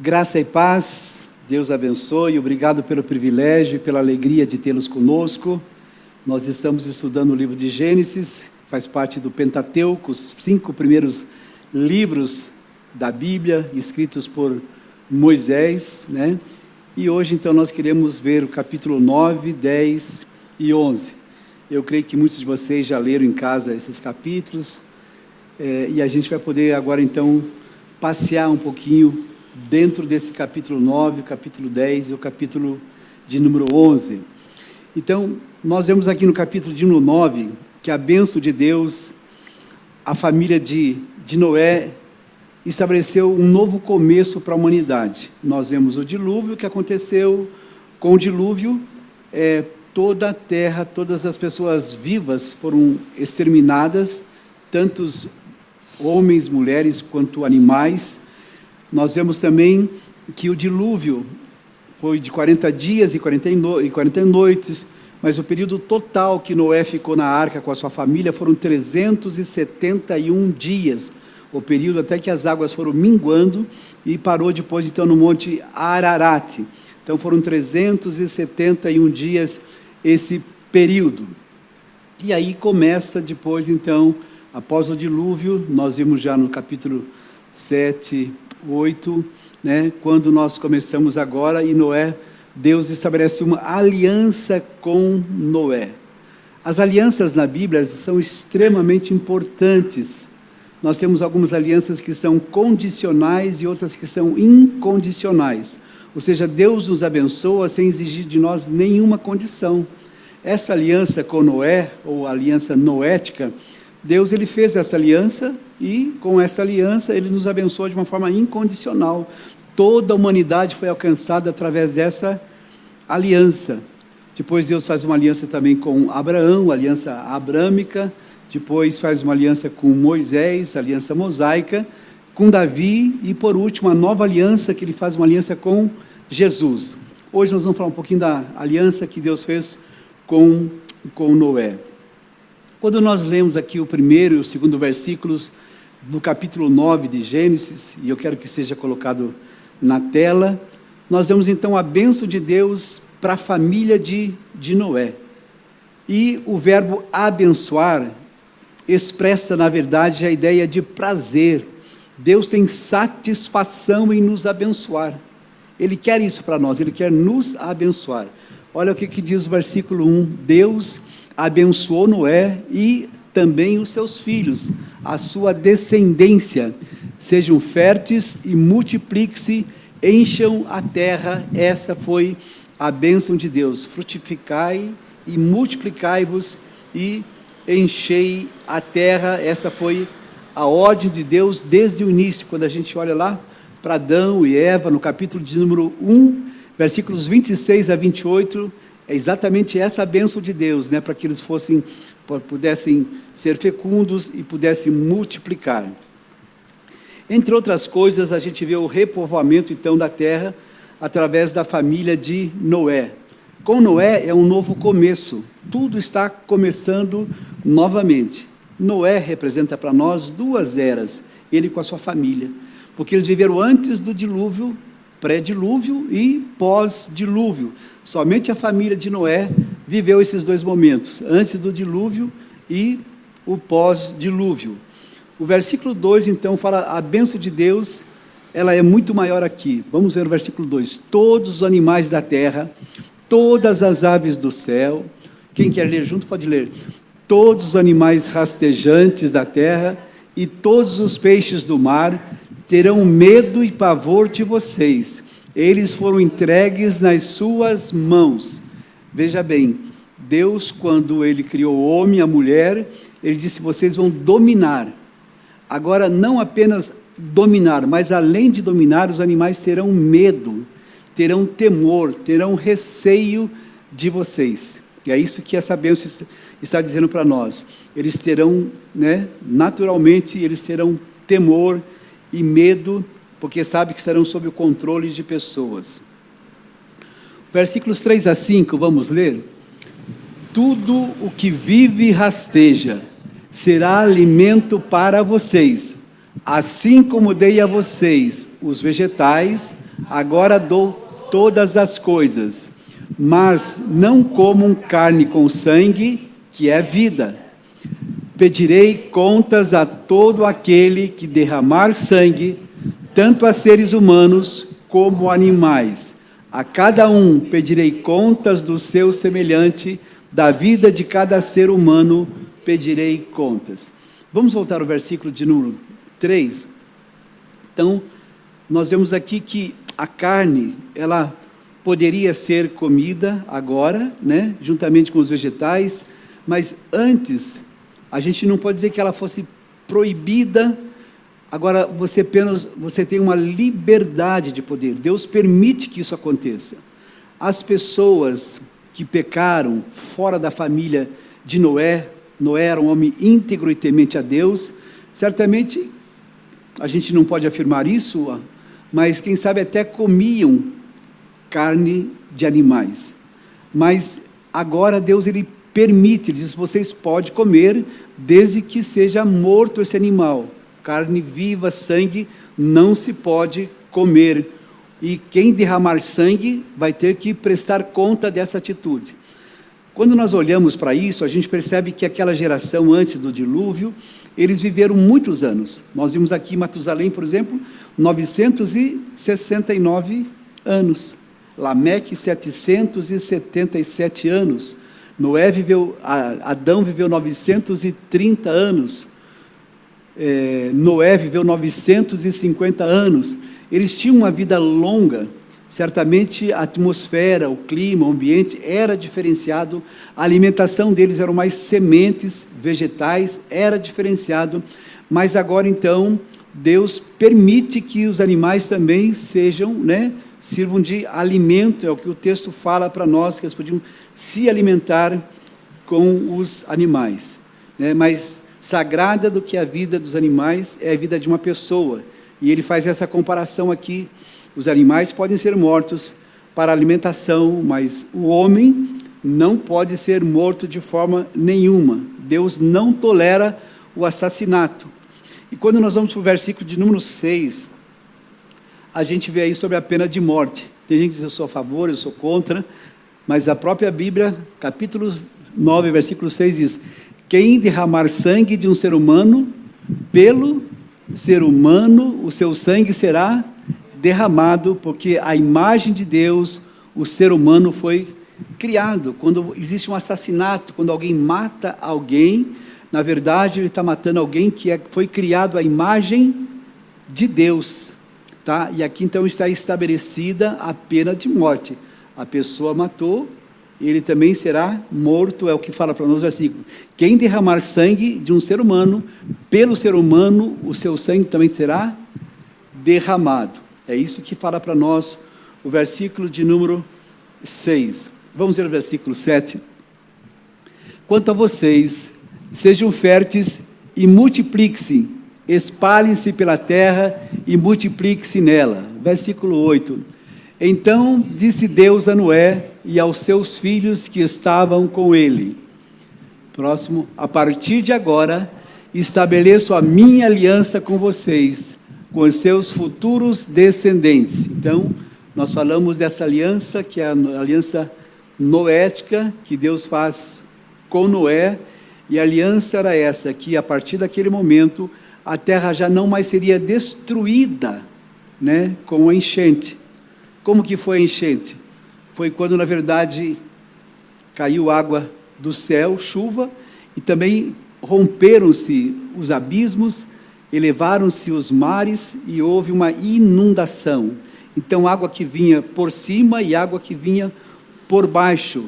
Graça e paz, Deus abençoe, obrigado pelo privilégio e pela alegria de tê-los conosco. Nós estamos estudando o livro de Gênesis, faz parte do Pentateuco, os 5 primeiros livros da Bíblia, escritos por Moisés, né? E hoje, então, nós queremos ver o capítulo 9, 10 e 11. Eu creio que muitos de vocês já leram em casa esses capítulos, e a gente vai poder agora, então, passear um pouquinho dentro desse capítulo 9, capítulo 10 e o capítulo de número 11. Então, nós vemos aqui no capítulo de número 9, que a bênção de Deus, a família de Noé, estabeleceu um novo começo para a humanidade. Nós vemos o dilúvio que aconteceu. Com o dilúvio, toda a terra, todas as pessoas vivas foram exterminadas, tantos homens, mulheres, quanto animais. Nós vemos também que o dilúvio foi de 40 dias e 40 noites, mas o período total que Noé ficou na arca com a sua família foram 371 dias, o período até que as águas foram minguando e parou depois, então, no Monte Ararat. Então, foram 371 dias esse período. E aí começa depois, então, após o dilúvio, nós vimos já no capítulo 7, 8, né, quando nós começamos agora, e Noé, Deus estabelece uma aliança com Noé. As alianças na Bíblia são extremamente importantes. Nós temos algumas alianças que são condicionais e outras que são incondicionais. Ou seja, Deus nos abençoa sem exigir de nós nenhuma condição. Essa aliança com Noé, ou aliança noética, Deus ele fez essa aliança e com essa aliança ele nos abençoa de uma forma incondicional. Toda a humanidade foi alcançada através dessa aliança. Depois Deus faz uma aliança também com Abraão, aliança abrâmica. Depois faz uma aliança com Moisés, aliança mosaica, com Davi e por último a nova aliança que ele faz uma aliança com Jesus. Hoje nós vamos falar um pouquinho da aliança que Deus fez com Noé. Quando nós lemos aqui o primeiro e o segundo versículos do capítulo 9 de Gênesis, e eu quero que seja colocado na tela, nós vemos então a bênção de Deus para a família de Noé. E o verbo abençoar expressa, na verdade, a ideia de prazer. Deus tem satisfação em nos abençoar. Ele quer isso para nós, Ele quer nos abençoar. Olha o que diz o versículo 1, Deus abençoou Noé e também os seus filhos, a sua descendência. Sejam férteis e multipliquem-se, encham a terra. Essa foi a bênção de Deus. Frutificai e multiplicai-vos e enchei a terra. Essa foi a ordem de Deus desde o início. Quando a gente olha lá para Adão e Eva, no capítulo de número 1, versículos 26 a 28, é exatamente essa a bênção de Deus, né, para que eles pudessem ser fecundos e pudessem multiplicar. Entre outras coisas, a gente vê o repovoamento, então, da terra, através da família de Noé. Com Noé é um novo começo, tudo está começando novamente. Noé representa para nós 2 eras, ele com a sua família, porque eles viveram antes do dilúvio, pré-dilúvio e pós-dilúvio. Somente a família de Noé viveu esses 2 momentos, antes do dilúvio e o pós-dilúvio. O versículo 2, então, fala a bênção de Deus, ela é muito maior aqui. Vamos ver o versículo 2. Todos os animais da terra, todas as aves do céu, quem quer ler junto pode ler. Todos os animais rastejantes da terra e todos os peixes do mar terão medo e pavor de vocês. Eles foram entregues nas suas mãos. Veja bem, Deus, quando Ele criou o homem e a mulher, Ele disse, vocês vão dominar. Agora, não apenas dominar, mas além de dominar, os animais terão medo, terão temor, terão receio de vocês. E é isso que essa bênção está dizendo para nós. Eles terão, né, naturalmente, eles terão temor e medo, porque sabe que estarão sob o controle de pessoas. Versículos 3 a 5, vamos ler. Tudo o que vive e rasteja será alimento para vocês, assim como dei a vocês os vegetais, agora dou todas as coisas, mas não comam carne com sangue, que é vida. Pedirei contas a todo aquele que derramar sangue, tanto a seres humanos como animais. A cada um pedirei contas do seu semelhante, da vida de cada ser humano pedirei contas. Vamos voltar ao versículo de número 3. Então, nós vemos aqui que a carne, ela poderia ser comida agora, né, juntamente com os vegetais, mas antes, a gente não pode dizer que ela fosse proibida. Agora, você tem uma liberdade de poder. Deus permite que isso aconteça. As pessoas que pecaram fora da família de Noé era um homem íntegro e temente a Deus. Certamente, a gente não pode afirmar isso, mas quem sabe até comiam carne de animais. Mas agora Deus, ele permite, ele diz, vocês podem comer, desde que seja morto esse animal. Carne viva, sangue, não se pode comer. E quem derramar sangue vai ter que prestar conta dessa atitude. Quando nós olhamos para isso, a gente percebe que aquela geração antes do dilúvio, eles viveram muitos anos. Nós vimos aqui Matusalém, por exemplo, 969 anos. Lameque, 777 anos. Adão viveu 930 anos. Noé viveu 950 anos. Eles tinham uma vida longa. Certamente a atmosfera, o clima, o ambiente era diferenciado. A alimentação deles eram mais sementes, vegetais, era diferenciado. Mas agora então, Deus permite que os animais também sejam, sirvam de alimento. É o que o texto fala para nós, que eles podiam se alimentar com os animais. Mas sagrada do que a vida dos animais é a vida de uma pessoa. E ele faz essa comparação aqui. Os animais podem ser mortos para alimentação, mas o homem não pode ser morto de forma nenhuma. Deus não tolera o assassinato. E quando nós vamos para o versículo de número 6, a gente vê aí sobre a pena de morte. Tem gente que diz, eu sou a favor, eu sou contra, mas a própria Bíblia, capítulo 9, versículo 6 diz, quem derramar sangue de um ser humano, pelo ser humano, o seu sangue será derramado, porque a imagem de Deus, o ser humano foi criado. Quando existe um assassinato, quando alguém mata alguém, na verdade ele está matando alguém que foi criado à imagem de Deus. Tá? E aqui então está estabelecida a pena de morte. A pessoa matou, ele também será morto, é o que fala para nós o versículo. Quem derramar sangue de um ser humano, pelo ser humano, o seu sangue também será derramado. É isso que fala para nós o versículo de número 6. Vamos ver o versículo 7. Quanto a vocês, sejam férteis e multipliquem-se, espalhem-se pela terra e multipliquem-se nela. Versículo 8. Então disse Deus a Noé e aos seus filhos que estavam com ele. Próximo. A partir de agora, estabeleço a minha aliança com vocês, com os seus futuros descendentes. Então, nós falamos dessa aliança, que é a aliança noética, que Deus faz com Noé, e a aliança era essa, que a partir daquele momento, a terra já não mais seria destruída, com a enchente. Como que foi a enchente? Foi quando, na verdade, caiu água do céu, chuva, e também romperam-se os abismos, elevaram-se os mares e houve uma inundação. Então, água que vinha por cima e água que vinha por baixo.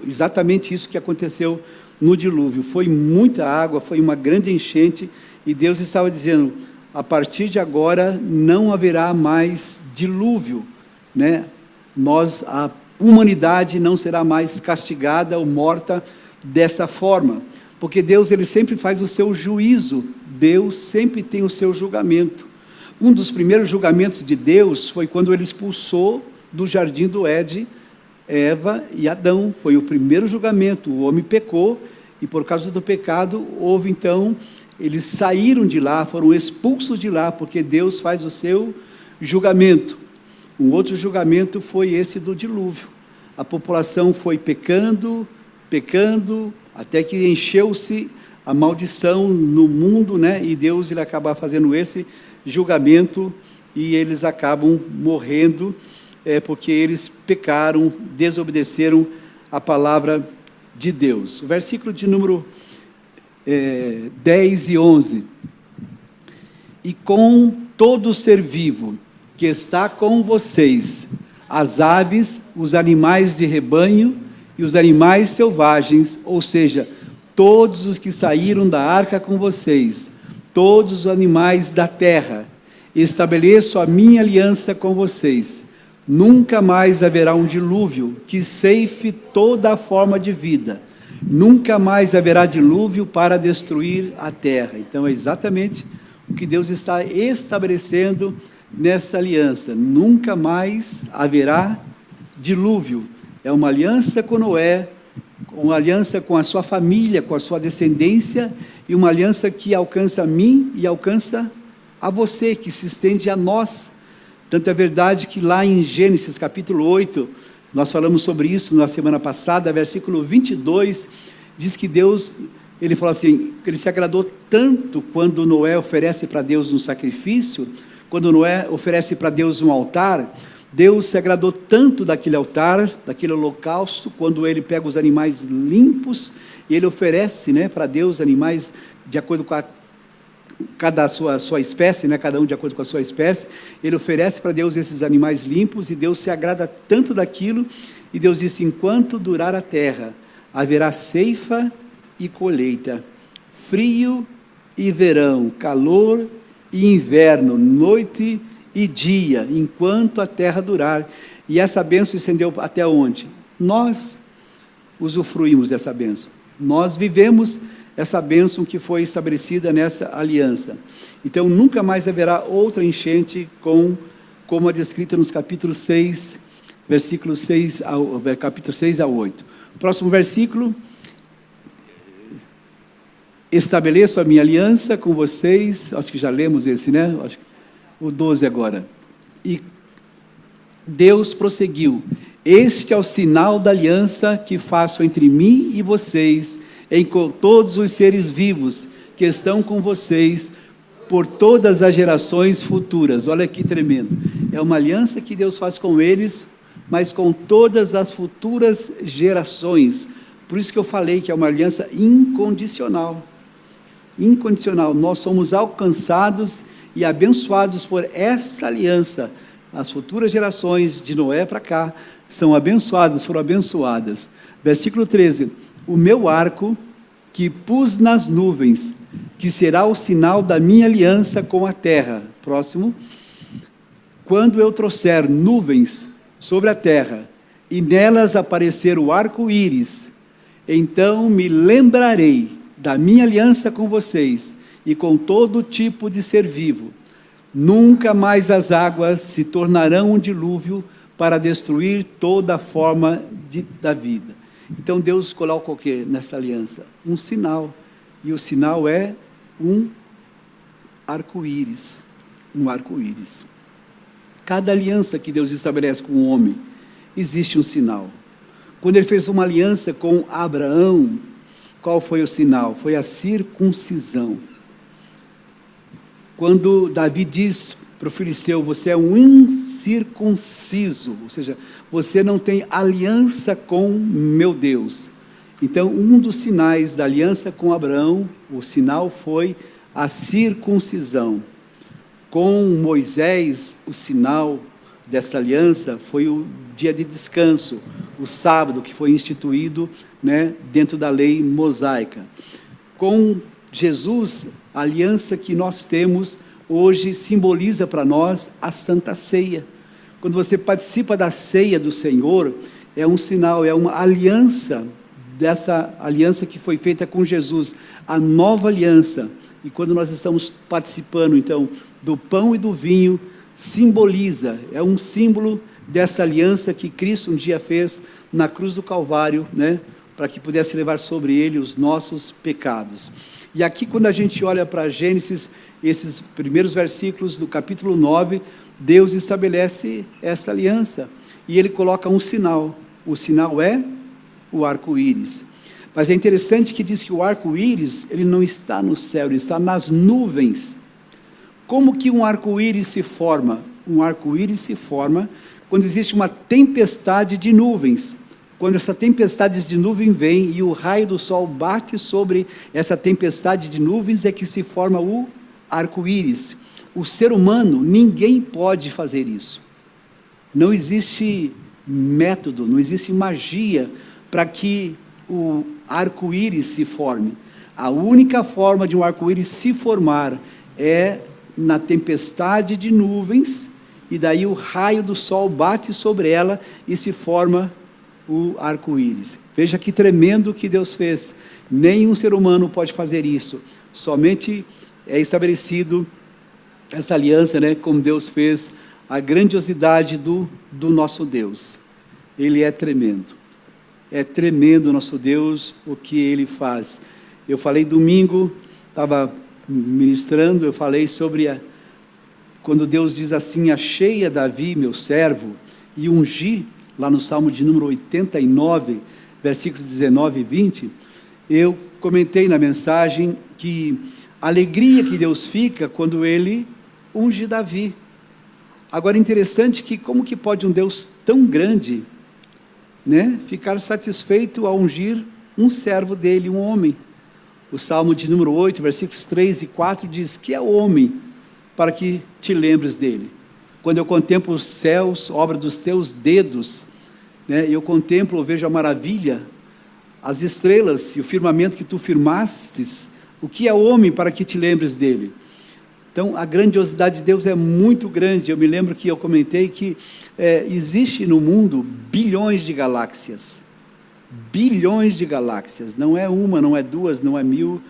Exatamente isso que aconteceu no dilúvio. Foi muita água, foi uma grande enchente, e Deus estava dizendo, a partir de agora não haverá mais dilúvio. A humanidade não será mais castigada ou morta dessa forma. Porque Deus, ele sempre faz o seu juízo. Deus sempre tem o seu julgamento. Um dos primeiros julgamentos de Deus foi quando ele expulsou do jardim do Éden Eva e Adão. Foi o primeiro julgamento. O homem pecou e por causa do pecado houve então, eles saíram de lá, foram expulsos de lá, porque Deus faz o seu julgamento. Um outro julgamento foi esse do dilúvio. A população foi pecando, até que encheu-se a maldição no mundo, né? E Deus ele acaba fazendo esse julgamento e eles acabam morrendo, porque eles pecaram, desobedeceram a palavra de Deus. O versículo de número 10 e 11. E com todo ser vivo que está com vocês, as aves, os animais de rebanho e os animais selvagens, ou seja, todos os que saíram da arca com vocês, todos os animais da terra, estabeleço a minha aliança com vocês. Nunca mais haverá um dilúvio que ceife toda a forma de vida. Nunca mais haverá dilúvio para destruir a terra. Então é exatamente o que Deus está estabelecendo nessa aliança. Nunca mais haverá dilúvio. É uma aliança com Noé, uma aliança com a sua família, com a sua descendência, e uma aliança que alcança a mim e alcança a você, que se estende a nós. Tanto é verdade que lá em Gênesis capítulo 8, nós falamos sobre isso na semana passada, versículo 22, diz que Deus, ele falou assim, ele se agradou tanto quando Noé oferece para Deus um sacrifício, quando Noé oferece para Deus um altar, Deus se agradou tanto daquele altar, daquele holocausto, quando ele pega os animais limpos, e ele oferece, né, para Deus animais de acordo com cada sua espécie, né, cada um de acordo com a sua espécie, ele oferece para Deus esses animais limpos, e Deus se agrada tanto daquilo, e Deus disse, enquanto durar a terra, haverá ceifa e colheita, frio e verão, calor e inverno, noite e dia, enquanto a terra durar. E essa bênção estendeu até onde? Nós usufruímos dessa bênção, nós vivemos essa bênção que foi estabelecida nessa aliança. Então nunca mais haverá outra enchente como a descrita nos capítulos 6, versículos 6 capítulo 6 a 8. Próximo versículo: estabeleço a minha aliança com vocês, acho que já lemos esse, né? Acho que o 12 agora. E Deus prosseguiu, este é o sinal da aliança que faço entre mim e vocês, com todos os seres vivos que estão com vocês, por todas as gerações futuras. Olha que tremendo, é uma aliança que Deus faz com eles, mas com todas as futuras gerações. Por isso que eu falei que é uma aliança incondicional, nós somos alcançados e abençoados por essa aliança. As futuras gerações de Noé para cá são abençoadas, foram abençoadas. Versículo 13: o meu arco que pus nas nuvens, que será o sinal da minha aliança com a terra. Próximo: quando eu trouxer nuvens sobre a terra, e nelas aparecer o arco-íris, então me lembrarei da minha aliança com vocês, e com todo tipo de ser vivo. Nunca mais as águas se tornarão um dilúvio para destruir toda a forma da vida. Então Deus coloca o que nessa aliança? Um sinal, e o sinal é um arco-íris. Cada aliança que Deus estabelece com o homem, existe um sinal. Quando ele fez uma aliança com Abraão, qual foi o sinal? Foi a circuncisão. Quando Davi diz para o filisteu, você é um incircunciso, ou seja, você não tem aliança com meu Deus. Então, um dos sinais da aliança com Abraão, o sinal foi a circuncisão. Com Moisés, o sinal dessa aliança foi o dia de descanso, o sábado, que foi instituído, né, dentro da lei mosaica. Com Jesus, a aliança que nós temos hoje simboliza para nós a Santa Ceia. Quando você participa da ceia do Senhor, é um sinal, é uma aliança, dessa aliança que foi feita com Jesus, a nova aliança. E quando nós estamos participando, então, do pão e do vinho, simboliza, é um símbolo dessa aliança que Cristo um dia fez na cruz do Calvário, né, para que pudesse levar sobre ele os nossos pecados. E aqui, quando a gente olha para Gênesis, esses primeiros versículos do capítulo 9, Deus estabelece essa aliança, e Ele coloca um sinal. O sinal é o arco-íris. Mas é interessante que diz que o arco-íris, ele não está no céu, ele está nas nuvens. Como que um arco-íris se forma? Um arco-íris se forma quando existe uma tempestade de nuvens. Quando essa tempestade de nuvem vem e o raio do sol bate sobre essa tempestade de nuvens, é que se forma o arco-íris. O ser humano, ninguém pode fazer isso. Não existe método, não existe magia para que o arco-íris se forme. A única forma de um arco-íris se formar é na tempestade de nuvens, e daí o raio do sol bate sobre ela e se forma o arco-íris. Veja que tremendo que Deus fez. Nenhum ser humano pode fazer isso. Somente é estabelecido essa aliança, né, como Deus fez, a grandiosidade do nosso Deus. Ele é tremendo. É tremendo o nosso Deus, o que Ele faz. Eu falei domingo, estava ministrando, eu falei sobre quando Deus diz assim: achei a Davi, meu servo, e ungi, lá no Salmo de número 89, versículos 19 e 20, eu comentei na mensagem que a alegria que Deus fica quando Ele unge Davi. Agora, interessante que como que pode um Deus tão grande, né, ficar satisfeito ao ungir um servo dele, um homem? O Salmo de número 8, versículos 3 e 4 diz: que é o homem para que te lembres dele? Quando eu contemplo os céus, obra dos teus dedos, né, eu contemplo, eu vejo a maravilha, as estrelas e o firmamento que tu firmastes. O que é o homem para que te lembres dele? Então, a grandiosidade de Deus é muito grande. Eu me lembro que eu comentei que existe no mundo bilhões de galáxias. Bilhões de galáxias. Não é uma, não é duas, não é mil.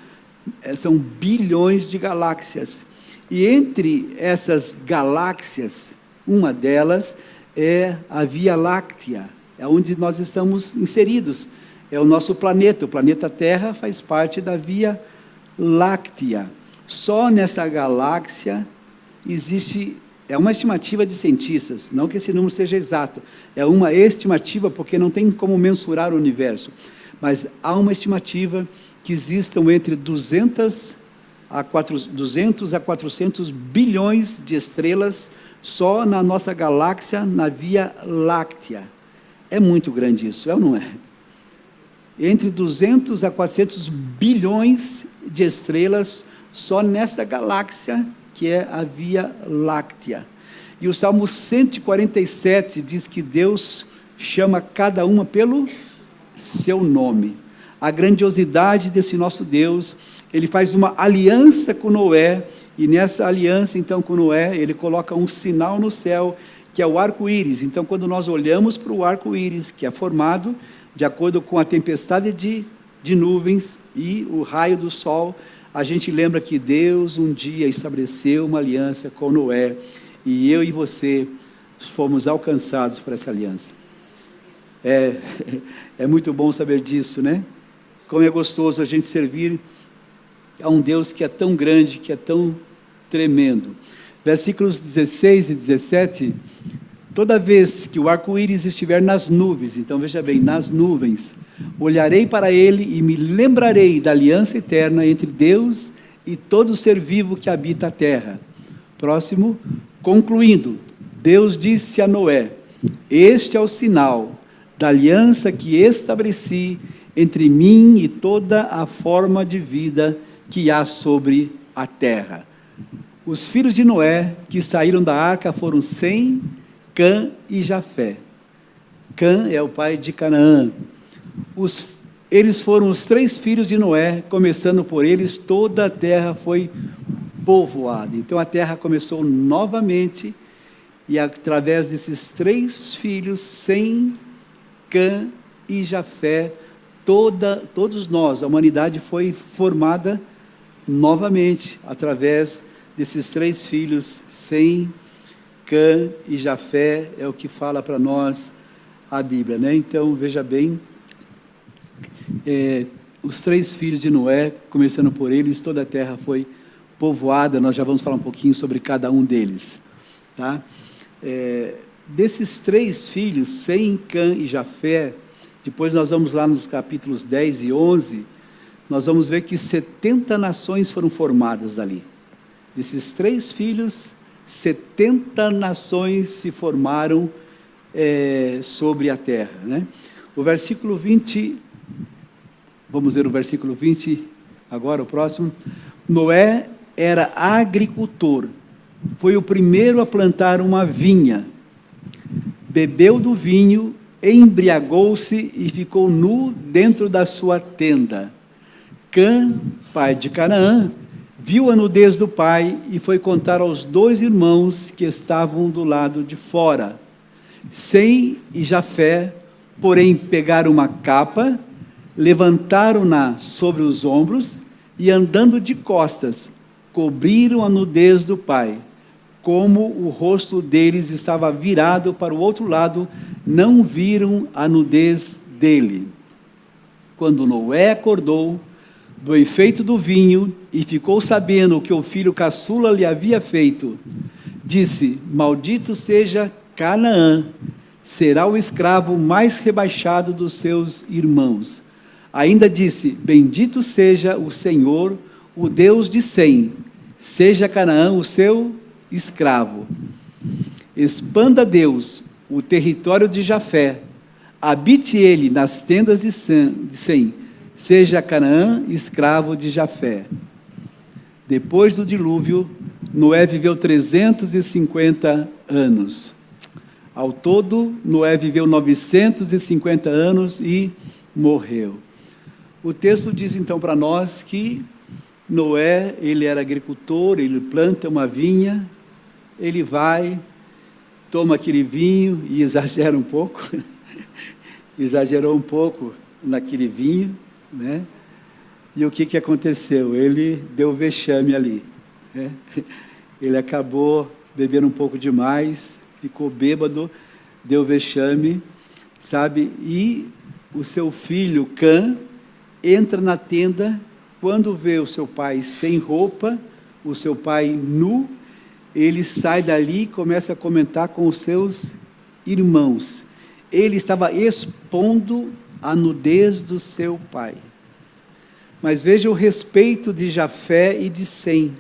São bilhões de galáxias. E entre essas galáxias, uma delas é a Via Láctea, é onde nós estamos inseridos. É o nosso planeta. O planeta Terra faz parte da Via Láctea. Só nessa galáxia existe, é uma estimativa de cientistas, não que esse número seja exato, é uma estimativa porque não tem como mensurar o universo, mas há uma estimativa que existam entre 200 a 400 bilhões de estrelas só na nossa galáxia, na Via Láctea. É muito grande isso, é ou não é? Entre 200 a 400 bilhões de estrelas só nessa galáxia que é a Via Láctea. E o Salmo 147 diz que Deus chama cada uma pelo seu nome. A grandiosidade desse nosso Deus, Ele faz uma aliança com Noé, e nessa aliança então com Noé, Ele coloca um sinal no céu, que é o arco-íris. Então, quando nós olhamos para o arco-íris, que é formado de acordo com a tempestade de nuvens e o raio do sol, a gente lembra que Deus um dia estabeleceu uma aliança com Noé, e eu e você fomos alcançados por essa aliança. É muito bom saber disso, né? Como é gostoso a gente servir a um Deus que é tão grande, que é tão tremendo. Versículos 16 e 17, toda vez que o arco-íris estiver nas nuvens, então veja bem, nas nuvens, olharei para ele e me lembrarei da aliança eterna entre Deus e todo ser vivo que habita a terra. Próximo, concluindo, Deus disse a Noé: este é o sinal da aliança que estabeleci entre mim e toda a forma de vida que há sobre a terra. Os filhos de Noé que saíram da arca foram Sem, Cã e Jafé. Cã é o pai de Canaã. Eles foram os 3 filhos de Noé, começando por eles, toda a terra foi povoada. Então a terra começou novamente, e através desses 3 filhos, Sem, Cã e Jafé, todos nós, a humanidade foi formada novamente, através desses 3 filhos, Sem, Cã e Jafé, é o que fala para nós a Bíblia, né? Então, veja bem, os 3 filhos de Noé, começando por eles, toda a terra foi povoada. Nós já vamos falar um pouquinho sobre cada um deles, tá? Desses 3 filhos, Sem, Cã e Jafé, depois nós vamos lá nos capítulos 10 e 11, nós vamos ver que 70 nações foram formadas dali. Desses 3 filhos, 70 nações se formaram sobre a terra, né? O versículo 20, vamos ver o versículo 20, agora o próximo. Noé era agricultor, foi o primeiro a plantar uma vinha, bebeu do vinho, embriagou-se e ficou nu dentro da sua tenda. Cã, pai de Canaã, viu a nudez do pai e foi contar aos 2 irmãos que estavam do lado de fora. Sem e Jafé, porém, pegaram uma capa, levantaram-na sobre os ombros e, andando de costas, cobriram a nudez do pai. Como o rosto deles estava virado para o outro lado, não viram a nudez dele. Quando Noé acordou do efeito do vinho e ficou sabendo o que o filho caçula lhe havia feito, disse: maldito seja Canaã, será o escravo mais rebaixado dos seus irmãos. Ainda disse: bendito seja o Senhor, o Deus de Sem, seja Canaã o seu escravo. Expanda Deus o território de Jafé, habite ele nas tendas de Sem, seja Canaã escravo de Jafé. Depois do dilúvio, Noé viveu 350 anos. Ao todo, Noé viveu 950 anos e morreu. O texto diz então para nós que Noé, ele era agricultor, ele planta uma vinha, ele vai, toma aquele vinho e exagera um pouco, exagerou um pouco naquele vinho, né? E o que aconteceu? Ele deu vexame ali, né? Ele acabou bebendo um pouco demais, ficou bêbado, deu vexame, sabe? E o seu filho, Cã, entra na tenda, quando vê o seu pai sem roupa, o seu pai nu, ele sai dali e começa a comentar com os seus irmãos. Ele estava expondo a nudez do seu pai. Mas veja o respeito de Jafé e de Sem.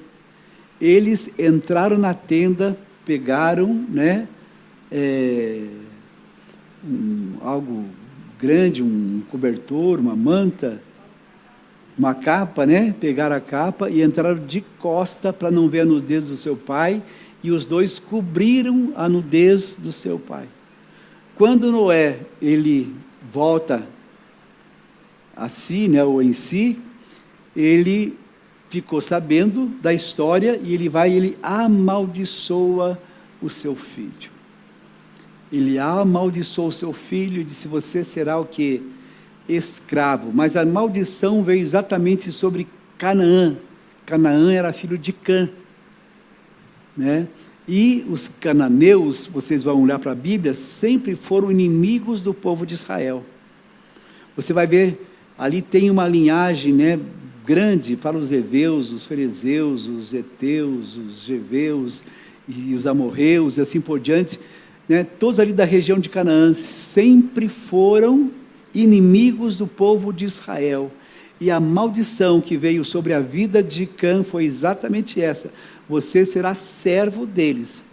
Eles entraram na tenda, pegaram, né, algo grande, um cobertor, uma manta, uma capa, né? Pegaram a capa e entraram de costa para não ver a nudez do seu pai, e os 2 cobriram a nudez do seu pai. Quando Noé, ele volta a si, né, ou em si, ele ficou sabendo da história e ele amaldiçoa o seu filho. Ele amaldiçoou o seu filho e disse: você será o quê? Escravo. Mas a maldição veio exatamente sobre Canaã. Canaã era filho de Cã, né? E os cananeus, vocês vão olhar para a Bíblia, sempre foram inimigos do povo de Israel. Você vai ver, ali tem uma linhagem, né, grande, fala os heveus, os ferezeus, os heteus, os jeveus e os amorreus e assim por diante, né? Todos ali da região de Canaã sempre foram inimigos do povo de Israel. E a maldição que veio sobre a vida de Cã foi exatamente essa: você será servo deles,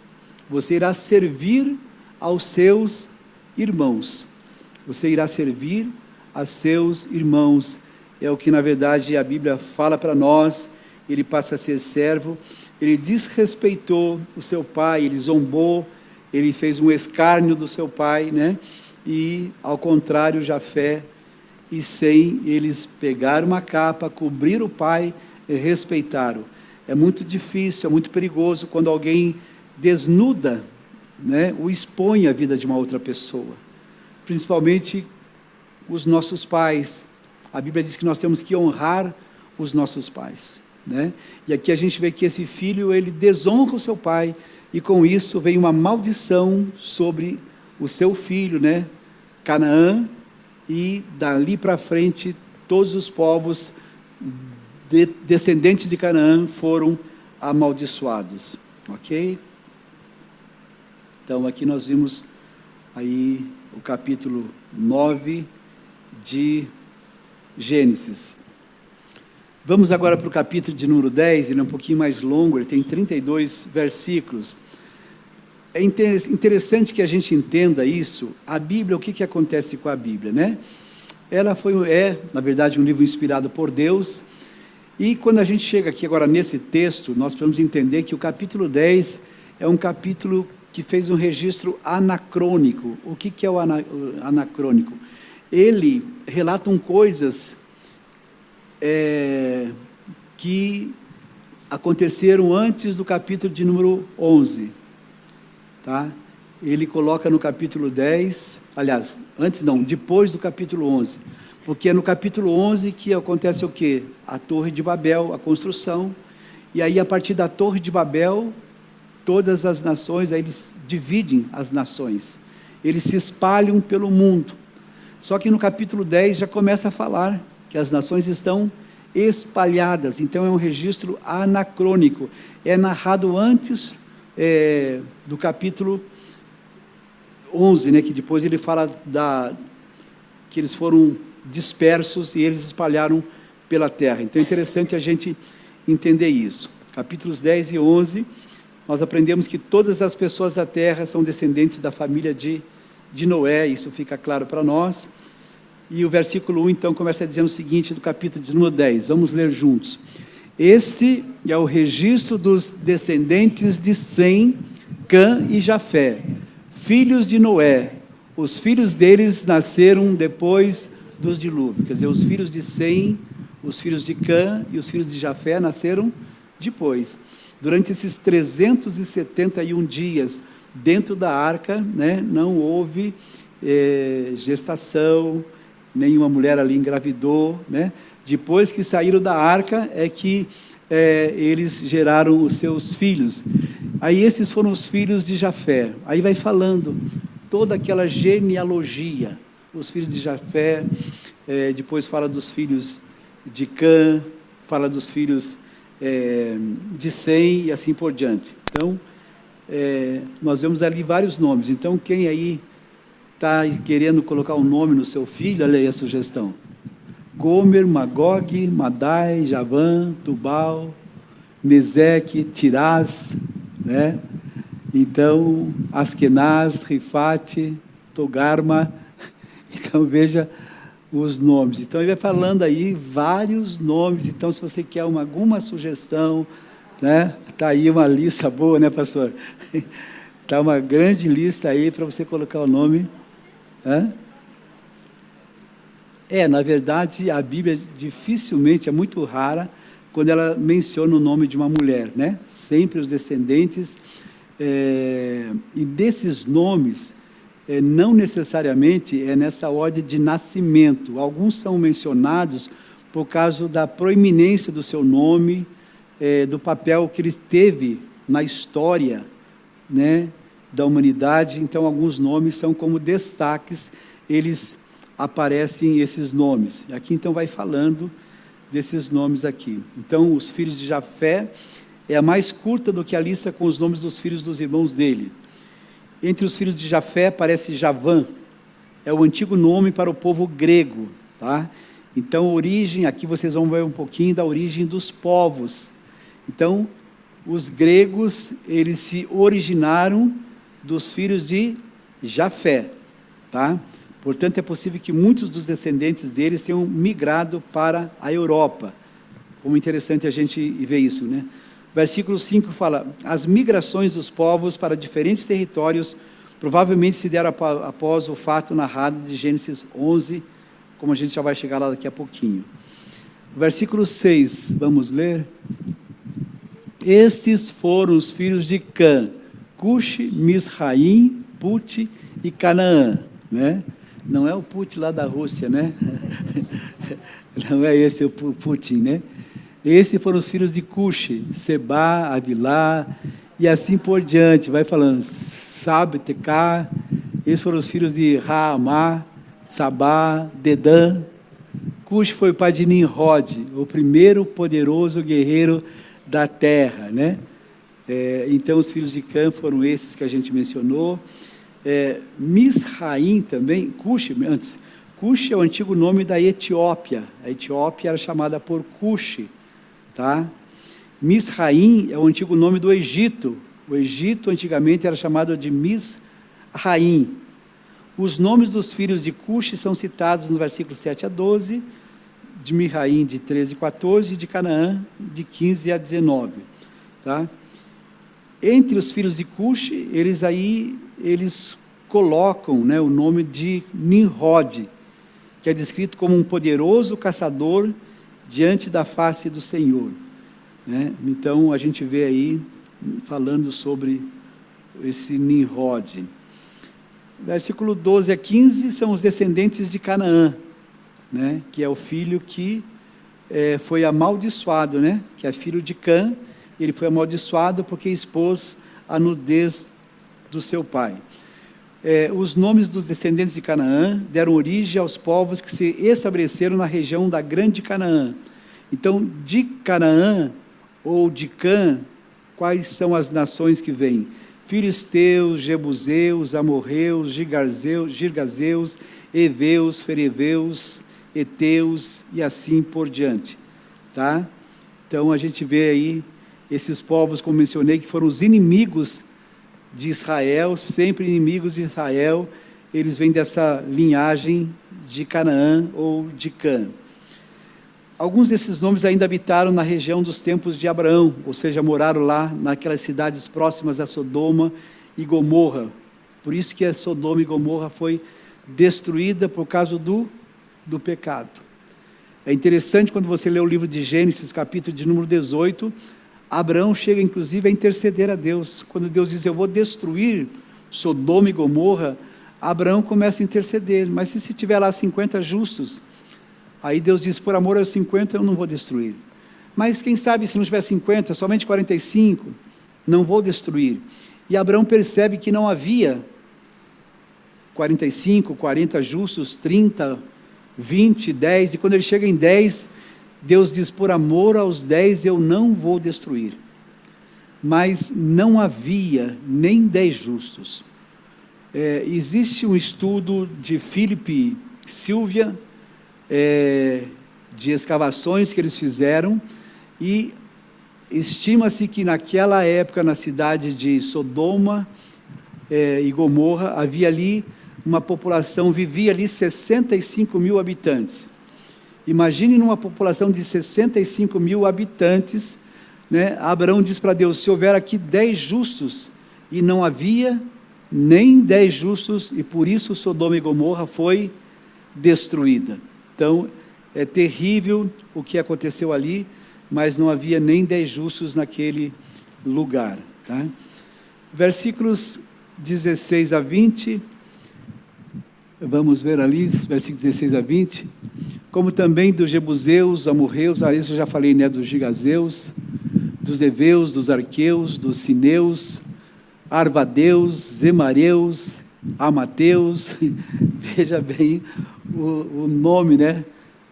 você irá servir aos seus irmãos, você irá servir a seus irmãos. É o que na verdade a Bíblia fala para nós. Ele passa a ser servo, ele desrespeitou o seu pai, ele zombou, ele fez um escárnio do seu pai, né? E ao contrário, Jafé e Sem, eles pegaram uma capa, cobriram o pai e respeitaram. É muito difícil, é muito perigoso quando alguém desnuda, né, ou expõe a vida de uma outra pessoa, principalmente os nossos pais. A Bíblia diz que nós temos que honrar os nossos pais, né? E aqui a gente vê que esse filho, ele desonra o seu pai, e com isso vem uma maldição sobre o seu filho, né, Canaã, e dali para frente todos os povos descendentes de Canaã foram amaldiçoados. Ok? Então, aqui nós vimos aí o capítulo 9 de Gênesis. Vamos agora para o capítulo de número 10, ele é um pouquinho mais longo, ele tem 32 versículos. É interessante que a gente entenda isso. A Bíblia, o que acontece com a Bíblia, né? Ela na verdade, um livro inspirado por Deus. E quando a gente chega aqui agora nesse texto, nós precisamos entender que o capítulo 10 é um capítulo que fez um registro anacrônico. O que é o anacrônico? Ele relata coisas que aconteceram antes do capítulo de número 11. Tá? Ele coloca no capítulo 10, aliás, depois do capítulo 11, porque é no capítulo 11 que acontece o quê? A Torre de Babel, a construção, e aí a partir da Torre de Babel, todas as nações, aí eles dividem as nações, eles se espalham pelo mundo, só que no capítulo 10 já começa a falar que as nações estão espalhadas, então é um registro anacrônico, é narrado antes do capítulo 11, né, que depois ele fala que eles foram dispersos e eles espalharam pela terra. Então é interessante a gente entender isso. Capítulos 10 e 11, nós aprendemos que todas as pessoas da terra são descendentes da família de Noé, isso fica claro para nós. E o versículo 1, então, começa dizendo o seguinte, do capítulo de número 10, vamos ler juntos. Este é o registro dos descendentes de Sem, Cã e Jafé, filhos de Noé. Os filhos deles nasceram depois dos dilúvios. Quer dizer, os filhos de Sem, os filhos de Cã e os filhos de Jafé nasceram depois. Durante esses 371 dias dentro da arca, né, não houve gestação, nenhuma mulher ali engravidou, né? Depois que saíram da arca é que eles geraram os seus filhos. Aí esses foram os filhos de Jafé. Aí vai falando toda aquela genealogia. Os filhos de Jafé, depois fala dos filhos de Cã, fala dos filhos de Sem e assim por diante. Então, nós vemos ali vários nomes. Então, quem aí está querendo colocar um nome no seu filho, olha aí a sugestão. Gomer, Magog, Madai, Javã, Tubal, Meseque, Tirás, né? Então, Askenaz, Rifate, Togarma. Então, veja os nomes. Então, ele vai falando aí vários nomes. Então, se você quer alguma sugestão, né? Está aí uma lista boa, né, pastor? Está uma grande lista aí para você colocar o nome. Na verdade, a Bíblia dificilmente, é muito rara, quando ela menciona o nome de uma mulher, né? Sempre os descendentes, e desses nomes, não necessariamente é nessa ordem de nascimento. Alguns são mencionados por causa da proeminência do seu nome, do papel que ele teve na história, né, da humanidade. Então, alguns nomes são como destaques, eles aparecem esses nomes. Aqui, então, vai falando desses nomes aqui. Então, os filhos de Jafé é a mais curta do que a lista com os nomes dos filhos dos irmãos dele. Entre os filhos de Jafé aparece Javã, é o antigo nome para o povo grego, tá? Então, a origem, aqui vocês vão ver um pouquinho da origem dos povos. Então, os gregos, eles se originaram dos filhos de Jafé, tá? Portanto, é possível que muitos dos descendentes deles tenham migrado para a Europa. Como interessante a gente ver isso, né? Versículo 5 fala, as migrações dos povos para diferentes territórios provavelmente se deram após o fato narrado de Gênesis 11, como a gente já vai chegar lá daqui a pouquinho. Versículo 6, vamos ler. Estes foram os filhos de Cã, Cuxi, Misraim, Put e Canaã, né? Não é o Putin lá da Rússia, né? Não é esse o Putin, né? Esses foram os filhos de Cuxi, Sebá, Avilá, e assim por diante. Vai falando, Sab, Tecá. Esses foram os filhos de Raamá, Sabá, Dedã, Cush foi o pai de Nimrod, o primeiro poderoso guerreiro da terra, né? Então os filhos de Cã foram esses que a gente mencionou. Misraim também, Cush é o antigo nome da Etiópia. A Etiópia era chamada por Cush, tá? Misraim é o antigo nome do Egito. O Egito antigamente era chamado de Misraim. Os nomes dos filhos de Cush são citados no versículo 7 a 12, de Misraim de 13 a 14, e de Canaã de 15 a 19. Tá? Entre os filhos de Cush, eles colocam, né, o nome de Nimrod, que é descrito como um poderoso caçador diante da face do Senhor. Né? Então, a gente vê aí, falando sobre esse Nimrod. Versículo 12 a 15 são os descendentes de Canaã, né? Que é o filho que foi amaldiçoado, né? Que é filho de Cã. Ele foi amaldiçoado porque expôs a nudez do seu pai. Os nomes dos descendentes de Canaã deram origem aos povos que se estabeleceram na região da Grande Canaã. Então, de Canaã ou de Cã, quais são as nações que vêm? Filisteus, Jebuseus, Amorreus, Girgazeus, Eveus, Fereveus, Eteus e assim por diante. Tá? Então, a gente vê aí esses povos, como mencionei, que foram os inimigos de Israel, sempre inimigos de Israel, eles vêm dessa linhagem de Canaã ou de Cã. Alguns desses nomes ainda habitaram na região dos tempos de Abraão, ou seja, moraram lá naquelas cidades próximas a Sodoma e Gomorra. Por isso que a Sodoma e Gomorra foi destruída por causa do pecado. É interessante quando você lê o livro de Gênesis, capítulo de número 18, Abraão chega inclusive a interceder a Deus. Quando Deus diz, eu vou destruir Sodoma e Gomorra, Abraão começa a interceder. Mas se tiver lá 50 justos, aí Deus diz, por amor aos 50 eu não vou destruir. Mas quem sabe se não tiver 50, somente 45, não vou destruir. E Abraão percebe que não havia 45, 40 justos, 30, 20, 10, e quando ele chega em 10, Deus diz, por amor aos 10 eu não vou destruir. Mas não havia nem 10 justos. Existe um estudo de Philip Silvia, de escavações que eles fizeram, e estima-se que naquela época, na cidade de Sodoma e Gomorra, havia ali uma população, vivia ali 65 mil habitantes. Imagine numa população de 65 mil habitantes, né? Abraão diz para Deus, se houver aqui 10 justos, e não havia nem 10 justos, e por isso Sodoma e Gomorra foi destruída. Então, é terrível o que aconteceu ali, mas não havia nem 10 justos naquele lugar. Tá? Versículos 16 a 20, vamos ver ali, versículos 16 a 20, como também dos Jebuseus, Amorreus, isso eu já falei, né, dos Gigazeus, dos Eveus, dos Arqueus, dos Sineus, Arvadeus, Zemareus, Amateus, veja bem o nome, né,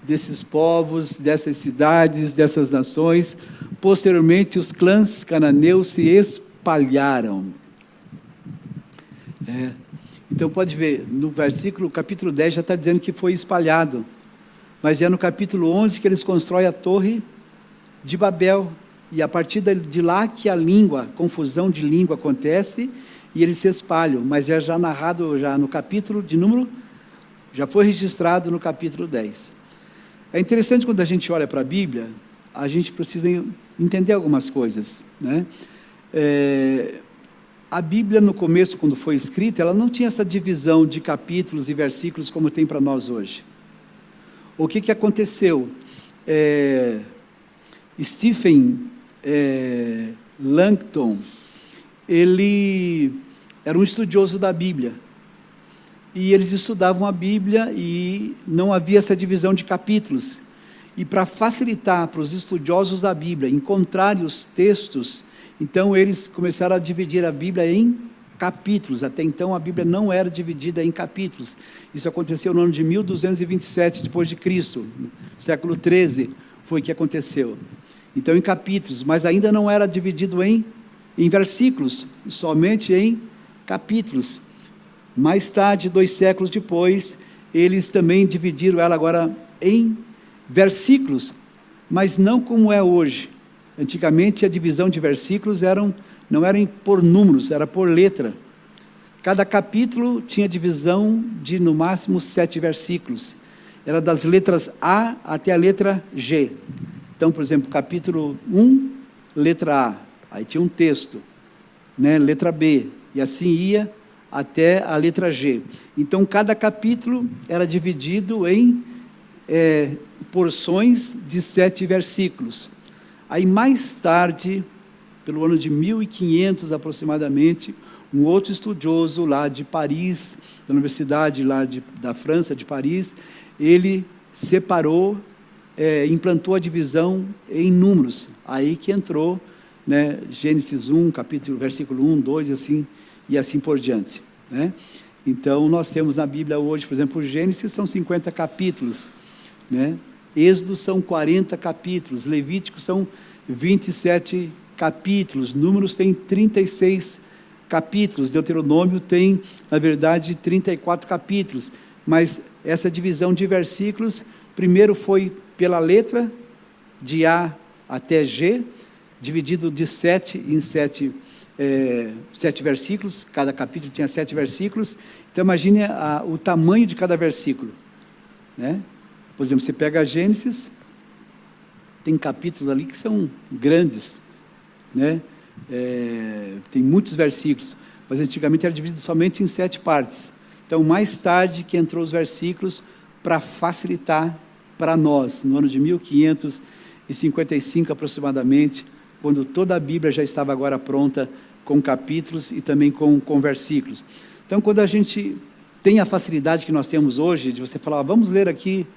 desses povos, dessas cidades, dessas nações. Posteriormente, os clãs cananeus se espalharam. Então, pode ver, no versículo, capítulo 10, já está dizendo que foi espalhado, mas é no capítulo 11 que eles constroem a torre de Babel, e a partir de lá que a confusão de língua acontece, e eles se espalham, mas é já narrado já no capítulo de número, já foi registrado no capítulo 10. É interessante quando a gente olha para a Bíblia, a gente precisa entender algumas coisas, né? A Bíblia no começo, quando foi escrita, ela não tinha essa divisão de capítulos e versículos como tem para nós hoje. O que aconteceu? Stephen Langton, ele era um estudioso da Bíblia, e eles estudavam a Bíblia e não havia essa divisão de capítulos, e para facilitar para os estudiosos da Bíblia encontrarem os textos, então eles começaram a dividir a Bíblia em capítulos. Até então a Bíblia não era dividida em capítulos. Isso aconteceu no ano de 1227 depois de Cristo, no século 13 foi que aconteceu. Então em capítulos, mas ainda não era dividido em versículos, somente em capítulos. Mais tarde, 2 séculos depois, eles também dividiram ela agora em versículos, mas não como é hoje. Antigamente a divisão de versículos não era por números, era por letra. Cada capítulo tinha divisão de no máximo 7 versículos. Era das letras A até a letra G. Então, por exemplo, capítulo 1, letra A, aí tinha um texto, né? Letra B, e assim ia até a letra G. Então, cada capítulo era dividido em porções de 7 versículos. Aí, mais tarde, pelo ano de 1500 aproximadamente, um outro estudioso lá de Paris, da universidade lá da França, de Paris, ele separou, implantou a divisão em números. Aí que entrou, né, Gênesis 1, versículo 1, 2, e assim por diante, né? Então, nós temos na Bíblia hoje, por exemplo, Gênesis são 50 capítulos, né? Êxodo são 40 capítulos, Levítico são 27 capítulos, Números tem 36 capítulos, Deuteronômio tem, na verdade, 34 capítulos, mas essa divisão de versículos, primeiro foi pela letra, de A até G, dividido de 7 em 7 versículos, cada capítulo tinha 7 versículos, então imagine o tamanho de cada versículo, né? Por exemplo, você pega a Gênesis, tem capítulos ali que são grandes, né? Tem muitos versículos, mas antigamente era dividido somente em 7 partes. Então, mais tarde que entrou os versículos para facilitar para nós, no ano de 1555 aproximadamente, quando toda a Bíblia já estava agora pronta, com capítulos e também com versículos. Então, quando a gente tem a facilidade que nós temos hoje, de você falar, vamos ler aqui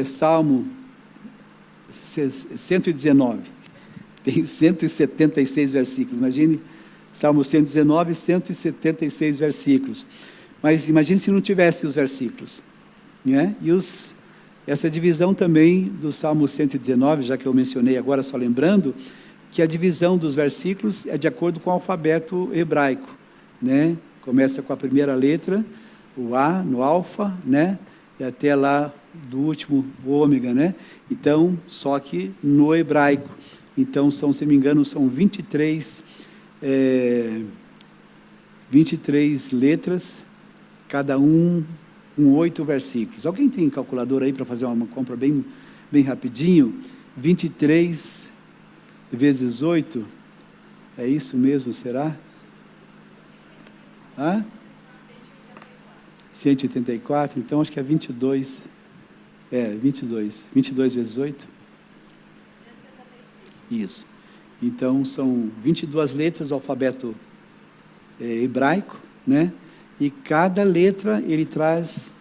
Salmo 119, tem 176 versículos, imagine, Salmo 119, 176 versículos, mas imagine se não tivesse os versículos, né? E essa divisão também do Salmo 119, já que eu mencionei agora, só lembrando, que a divisão dos versículos é de acordo com o alfabeto hebraico, né? Começa com a primeira letra, o A, no alfa, né? E até lá do último, o ômega, né? Então, só que no hebraico. Então, se não me engano, são 23 letras, cada um com 8 versículos. Alguém tem calculadora aí para fazer uma compra bem rapidinho? 23 vezes 8, é isso mesmo, será? 184, então acho que é 22. 22 vezes 8? 176. Isso. Então, são 22 letras do alfabeto hebraico, né? E cada letra, ele traz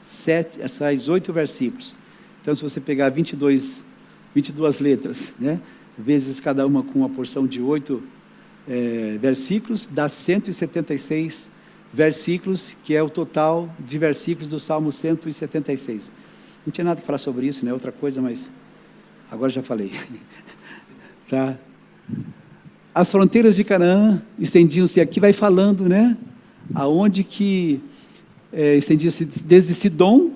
8 versículos. Então, se você pegar 22 letras, né? Vezes cada uma com uma porção de 8 versículos, dá 176 versículos, que é o total de versículos do Salmo 176. Não tinha nada que falar sobre isso, né? Outra coisa, mas agora já falei. Tá? As fronteiras de Canaã estendiam-se, aqui vai falando, né? Aonde que estendiam-se desde Sidom,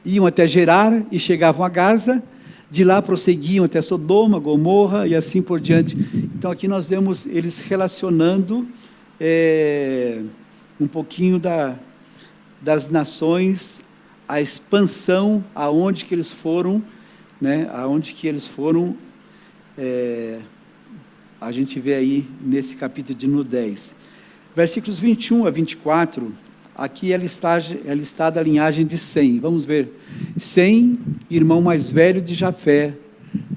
iam até Gerar e chegavam a Gaza, de lá prosseguiam até Sodoma, Gomorra e assim por diante. Então aqui nós vemos eles relacionando um pouquinho das nações, a expansão, aonde que eles foram, né? Aonde que eles foram, a gente vê aí nesse capítulo de no 10. Versículos 21 a 24, aqui é listada a linhagem de Sem. Vamos ver. Sem, irmão mais velho de Jafé,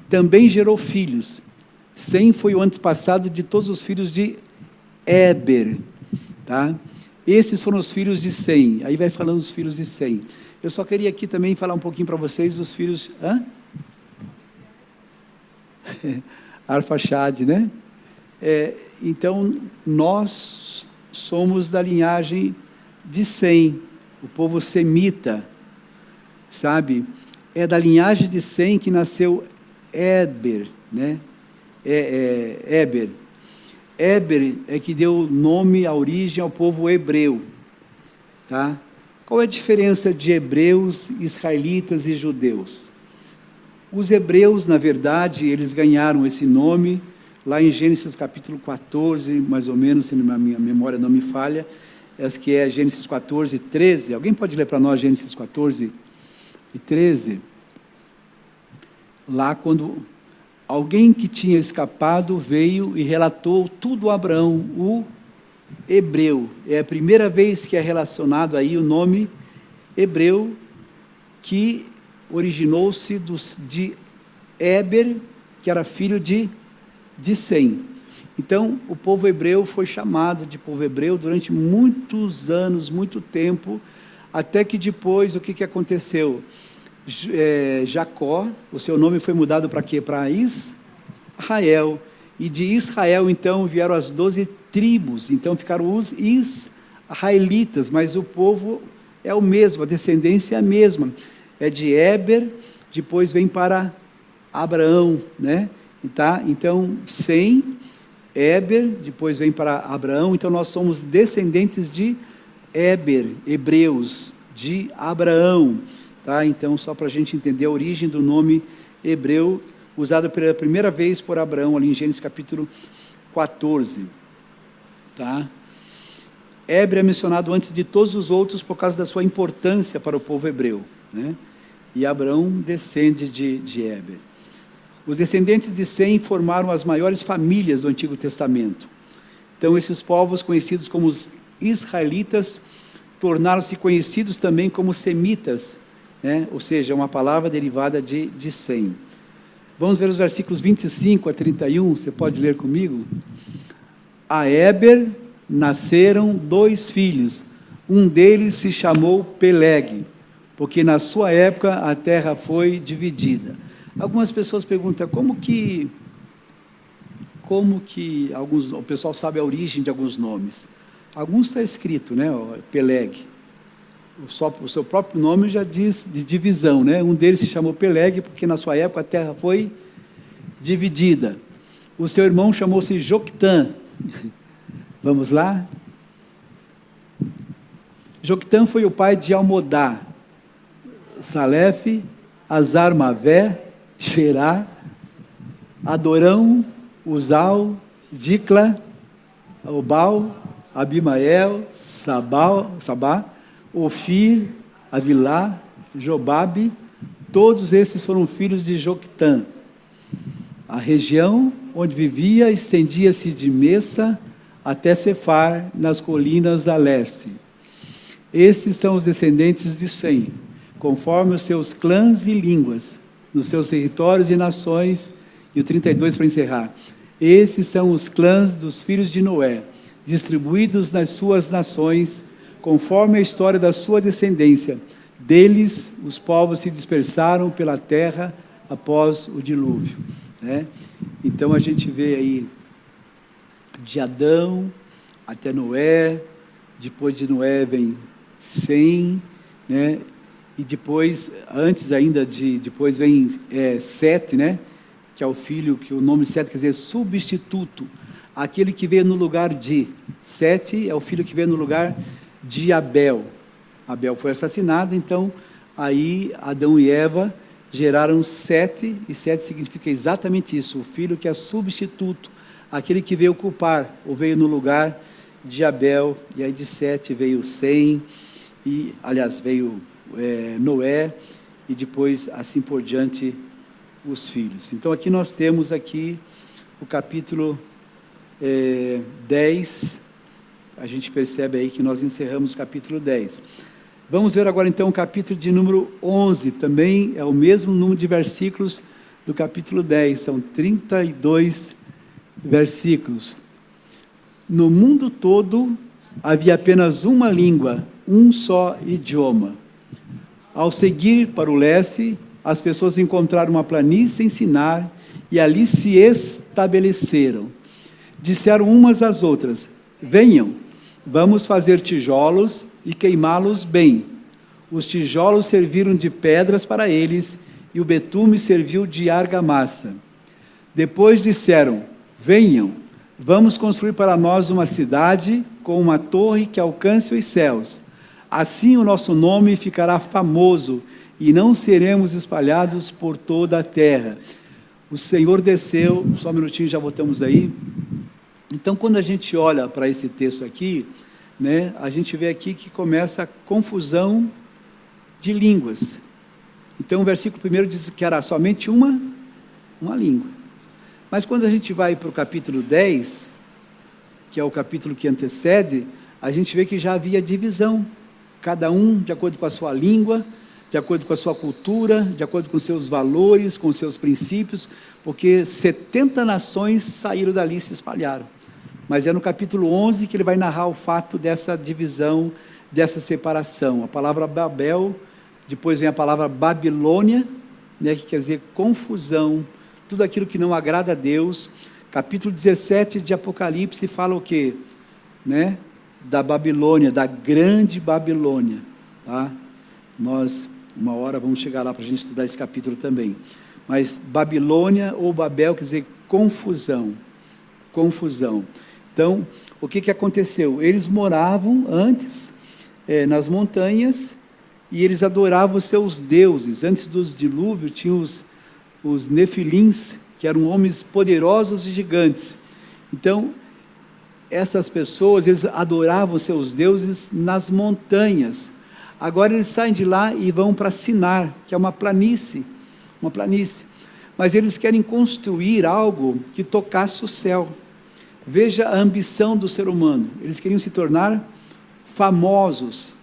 também gerou filhos. Sem foi o antepassado de todos os filhos de Éber, tá? Esses foram os filhos de Sem. Aí vai falando os filhos de Sem. Eu só queria aqui também falar um pouquinho para vocês dos filhos... Arfaxade, né? Então, nós somos da linhagem de Sem, o povo semita, sabe? É da linhagem de Sem que nasceu Éber, né? Éber. Éber é que deu nome, a origem ao povo hebreu, tá? Qual é a diferença de hebreus, israelitas e judeus? Os hebreus, na verdade, eles ganharam esse nome lá em Gênesis capítulo 14, mais ou menos, se a minha memória não me falha, essa que é Gênesis 14, 13. Alguém pode ler para nós Gênesis 14 e 13? Lá quando alguém que tinha escapado veio e relatou tudo a Abraão, o hebreu. É a primeira vez que é relacionado aí o nome hebreu, que originou-se de Éber, que era filho de Sem. Então, o povo hebreu foi chamado de povo hebreu durante muitos anos, muito tempo, até que depois, o que aconteceu? Jacó, o seu nome foi mudado para quê? Para Israel. E de Israel, então, vieram as 12 tribos. Então, ficaram os israelitas, mas o povo é o mesmo, a descendência é a mesma. É de Éber, depois vem para Abraão, né? Tá? Então, Sem, Éber, depois vem para Abraão. Então, nós somos descendentes de Éber, hebreus, de Abraão. Tá? Então, só para a gente entender a origem do nome hebreu, usado pela primeira vez por Abraão, ali em Gênesis capítulo 14. Tá? Éber é mencionado antes de todos os outros por causa da sua importância para o povo hebreu, né? E Abraão descende de Éber. Os descendentes de Sem formaram as maiores famílias do Antigo Testamento. Então, esses povos, conhecidos como os israelitas, tornaram-se conhecidos também como semitas, né? Ou seja, uma palavra derivada de Sem. Vamos ver os versículos 25 a 31, você pode ler comigo? A Éber nasceram 2 filhos, um deles se chamou Peleg, porque na sua época a terra foi dividida. Algumas pessoas perguntam, como que o pessoal sabe a origem de alguns nomes? Alguns está escrito, né? Peleg. O seu próprio nome já diz de divisão, né? Um deles se chamou Peleg, porque na sua época a terra foi dividida. O seu irmão chamou-se Joctã. Vamos lá? Joctã foi o pai de Almodá, Salef, Azar-Mavé, Gerá, Adorão, Uzal, Dicla, Obal, Abimael, Sabá, Ofir, Avilá, Jobabe. Todos esses foram filhos de Joctã. A região onde vivia estendia-se de Messa até Cefar, nas colinas a leste. Esses são os descendentes de Sem, conforme os seus clãs e línguas, nos seus territórios e nações. E o 32 para encerrar. Esses são os clãs dos filhos de Noé, distribuídos nas suas nações, conforme a história da sua descendência. Deles, os povos se dispersaram pela terra após o dilúvio, né? Então, a gente vê aí de Adão até Noé, depois de Noé vem Sem, né? E depois, antes ainda depois vem Sete, né? Que é o filho, que o nome Sete quer dizer substituto, aquele que veio no lugar de. Sete é o filho que veio no lugar de Abel. Abel foi assassinado, então aí Adão e Eva geraram Sete, e Sete significa exatamente isso, o filho que é substituto, aquele que veio ocupar, ou veio no lugar de Abel. E aí de Sete veio Sem, e aliás veio Noé, e depois assim por diante os filhos. Então aqui nós temos aqui o capítulo 10, a gente percebe aí que nós encerramos o capítulo 10. Vamos ver agora então o capítulo de número 11, também é o mesmo número de versículos do capítulo 10, são 32 versículos. No mundo todo havia apenas uma língua, um só idioma. Ao seguir para o leste, as pessoas encontraram uma planície em Sinar e ali se estabeleceram. Disseram umas às outras: venham, Vamos fazer tijolos e queimá-los bem. Os tijolos serviram de pedras para eles, e o betume serviu de argamassa. Depois disseram: venham, vamos construir para nós uma cidade com uma torre que alcance os céus. Assim o nosso nome ficará famoso, e não seremos espalhados por toda a terra. O Senhor desceu, só um minutinho, já voltamos aí. Então, quando a gente olha para esse texto aqui, né, a gente vê aqui que começa a confusão de línguas. Então, o versículo 1 diz que era somente uma língua. Mas quando a gente vai para o capítulo 10, que é o capítulo que antecede, a gente vê que já havia divisão. Cada um de acordo com a sua língua, de acordo com a sua cultura, de acordo com seus valores, com seus princípios, porque 70 nações saíram dali e se espalharam. Mas é no capítulo 11 que ele vai narrar o fato dessa divisão, dessa separação. A palavra Babel, depois vem a palavra Babilônia, né, que quer dizer confusão, tudo aquilo que não agrada a Deus. Capítulo 17 de Apocalipse fala o quê? Né? Da Babilônia, da grande Babilônia. Tá? Nós, uma hora, vamos chegar lá para a gente estudar esse capítulo também. Mas Babilônia ou Babel quer dizer confusão. Confusão. Então, o que aconteceu? Eles moravam antes nas montanhas e eles adoravam os seus deuses. Antes do dilúvio, tinham os nefilins, que eram homens poderosos e gigantes. Então, essas pessoas, eles adoravam os seus deuses nas montanhas. Agora eles saem de lá e vão para Sinar, que é uma planície. Mas eles querem construir algo que tocasse o céu. Veja a ambição do ser humano. Eles queriam se tornar famosos.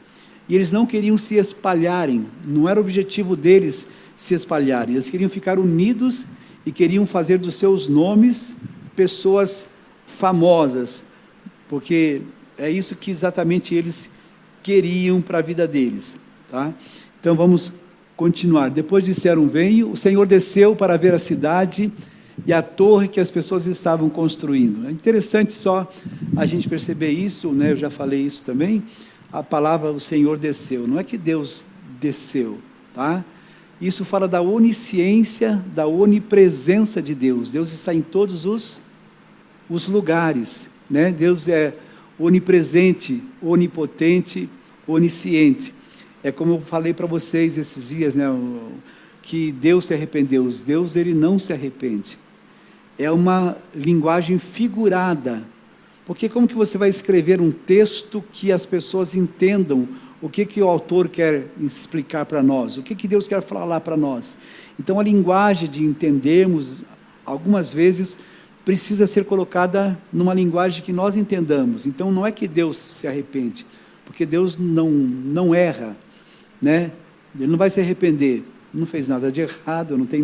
E eles não queriam se espalharem. Não era o objetivo deles se espalharem. Eles queriam ficar unidos e queriam fazer dos seus nomes pessoas famosas. Porque é isso que exatamente eles queriam para a vida deles. Tá? Então vamos continuar. Depois disseram: venham. O Senhor desceu para ver a cidade e a torre que as pessoas estavam construindo. É interessante só a gente perceber isso, né? Eu já falei isso também. A palavra o Senhor desceu, não é que Deus desceu, tá? Isso fala da onisciência, da onipresença de Deus. Deus está em todos os lugares, né? Deus é onipresente, onipotente, onisciente. É como eu falei para vocês esses dias, né? Que Deus se arrependeu. Deus, ele não se arrepende. É uma linguagem figurada. Porque como que você vai escrever um texto que as pessoas entendam o que o autor quer explicar para nós? O que Deus quer falar para nós? Então a linguagem de entendermos, algumas vezes, precisa ser colocada numa linguagem que nós entendamos. Então não é que Deus se arrepende, porque Deus não erra, né? Ele não vai se arrepender, não fez nada de errado, não tem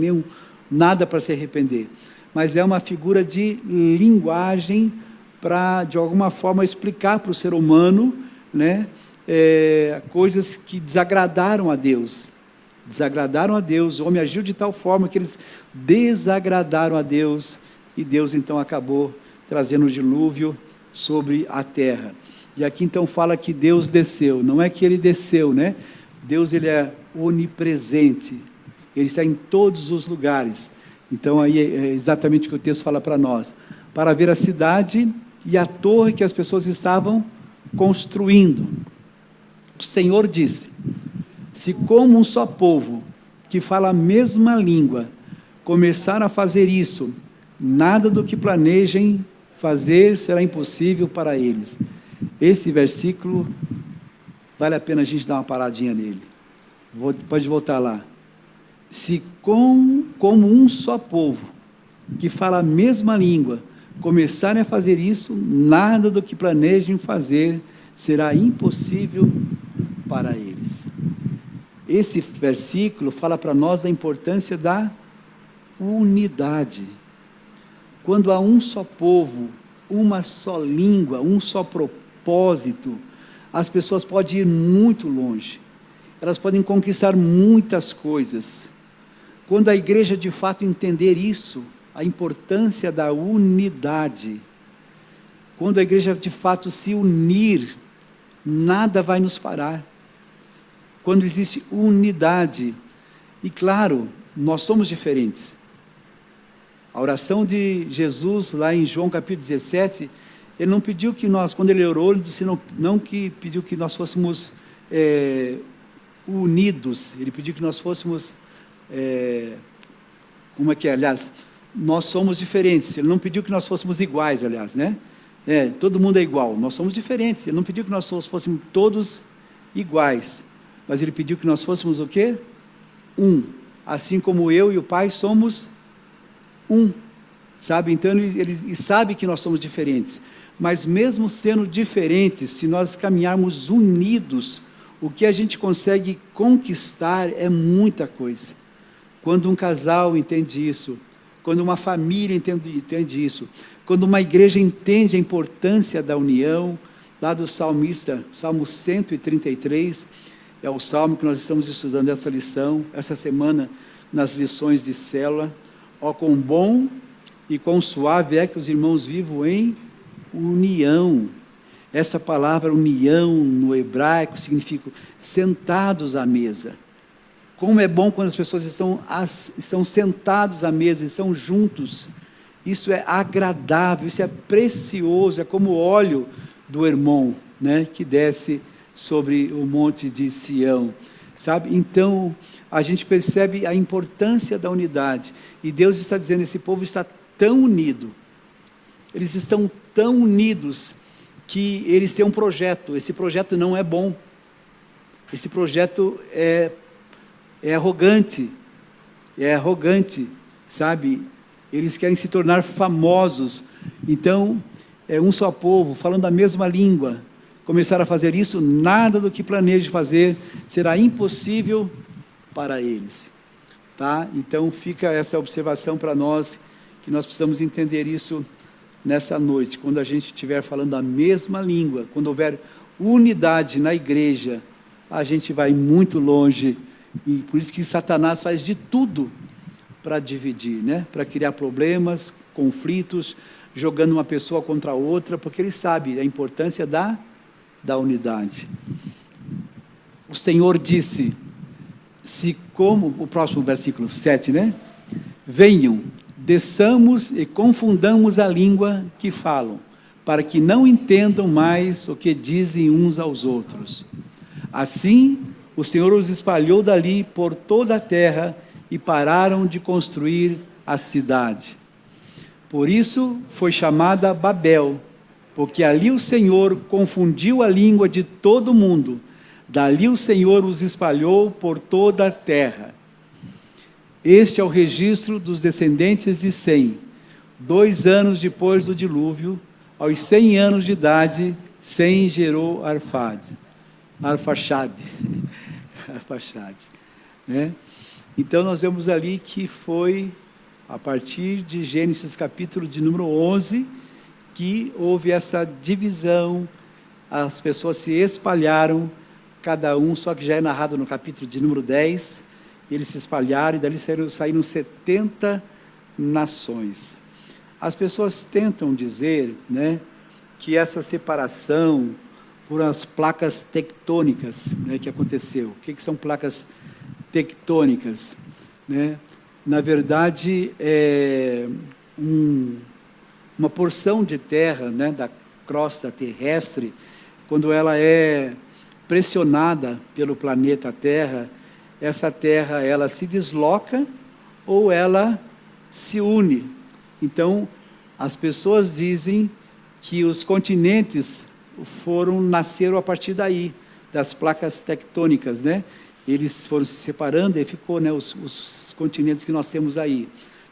nada para se arrepender. Mas é uma figura de linguagem para, de alguma forma, explicar para o ser humano, né, coisas que desagradaram a Deus. Desagradaram a Deus. O homem agiu de tal forma que eles desagradaram a Deus, e Deus então acabou trazendo o dilúvio sobre a terra. E aqui então fala que Deus desceu. Não é que ele desceu, né? Deus, ele é onipresente. Ele está em todos os lugares. Então aí é exatamente o que o texto fala para nós. Para ver a cidade e a torre que as pessoas estavam construindo. O Senhor disse: se como um só povo, que fala a mesma língua, começar a fazer isso, nada do que planejem fazer será impossível para eles. Esse versículo, vale a pena a gente dar uma paradinha nele. Pode voltar lá. Se como um só povo, que fala a mesma língua, começarem a fazer isso, nada do que planejem fazer será impossível para eles. Esse versículo fala para nós da importância da unidade. Quando há um só povo, uma só língua, um só propósito, as pessoas podem ir muito longe. Elas podem conquistar muitas coisas. Quando a igreja de fato entender isso, a importância da unidade, Quando a igreja de fato se unir, nada vai nos parar. Quando existe unidade, e claro, nós somos diferentes. A oração de Jesus, lá em João capítulo 17, ele não pediu que nós, quando ele orou, ele disse não que pediu que nós fôssemos unidos, ele pediu que nós fôssemos, aliás, nós somos diferentes, ele não pediu que nós fôssemos iguais, aliás, né? Todo mundo é igual, nós somos diferentes, ele não pediu que nós fôssemos todos iguais, mas ele pediu que nós fôssemos o quê? Um, assim como eu e o Pai somos um, sabe? Então ele sabe que nós somos diferentes, mas mesmo sendo diferentes, se nós caminharmos unidos, o que a gente consegue conquistar é muita coisa. Quando um casal entende isso, quando uma família entende isso, quando uma igreja entende a importância da união, lá do salmista, Salmo 133, é o salmo que nós estamos estudando essa lição, essa semana, nas lições de célula. Ó, quão bom e quão suave é que os irmãos vivam em união. Essa palavra união no hebraico significa sentados à mesa. Como é bom quando as pessoas estão sentados à mesa, estão juntos. Isso é agradável, isso é precioso, é como o óleo do irmão, né, que desce sobre o monte de Sião, sabe? Então, a gente percebe a importância da unidade, e Deus está dizendo, esse povo está tão unido, eles estão tão unidos, que eles têm um projeto, esse projeto não é bom, esse projeto é arrogante, sabe? Eles querem se tornar famosos, então, é um só povo, falando a mesma língua, começar a fazer isso, nada do que planeje fazer será impossível para eles, tá? Então fica essa observação para nós, que nós precisamos entender isso nessa noite, quando a gente estiver falando a mesma língua, quando houver unidade na igreja, a gente vai muito longe, e por isso que Satanás faz de tudo para dividir, né? Para criar problemas, conflitos, jogando uma pessoa contra a outra, porque ele sabe a importância da unidade. O Senhor disse, o próximo versículo 7, né? Venham, desçamos e confundamos a língua que falam, para que não entendam mais o que dizem uns aos outros. Assim, o Senhor os espalhou dali por toda a terra e pararam de construir a cidade. Por isso foi chamada Babel, porque ali o Senhor confundiu a língua de todo mundo, dali o Senhor os espalhou por toda a terra. Este é o registro dos descendentes de Sem. 2 anos depois do dilúvio, aos 100 anos de idade, Sem gerou Arfaxade, né? Então nós vemos ali que foi a partir de Gênesis capítulo de número 11, que houve essa divisão, as pessoas se espalharam, cada um, só que já é narrado no capítulo de número 10, eles se espalharam e dali saíram 70 nações. As pessoas tentam dizer, né, que essa separação por as placas tectônicas, né, que aconteceu. O que são placas tectônicas? Né? Na verdade, é uma porção de terra, né, da crosta terrestre, quando ela é pressionada pelo planeta Terra, essa terra ela se desloca ou ela se une. Então, as pessoas dizem que os continentes nasceram a partir daí, das placas tectônicas, né? Eles foram se separando e ficou, né, os continentes que nós temos aí,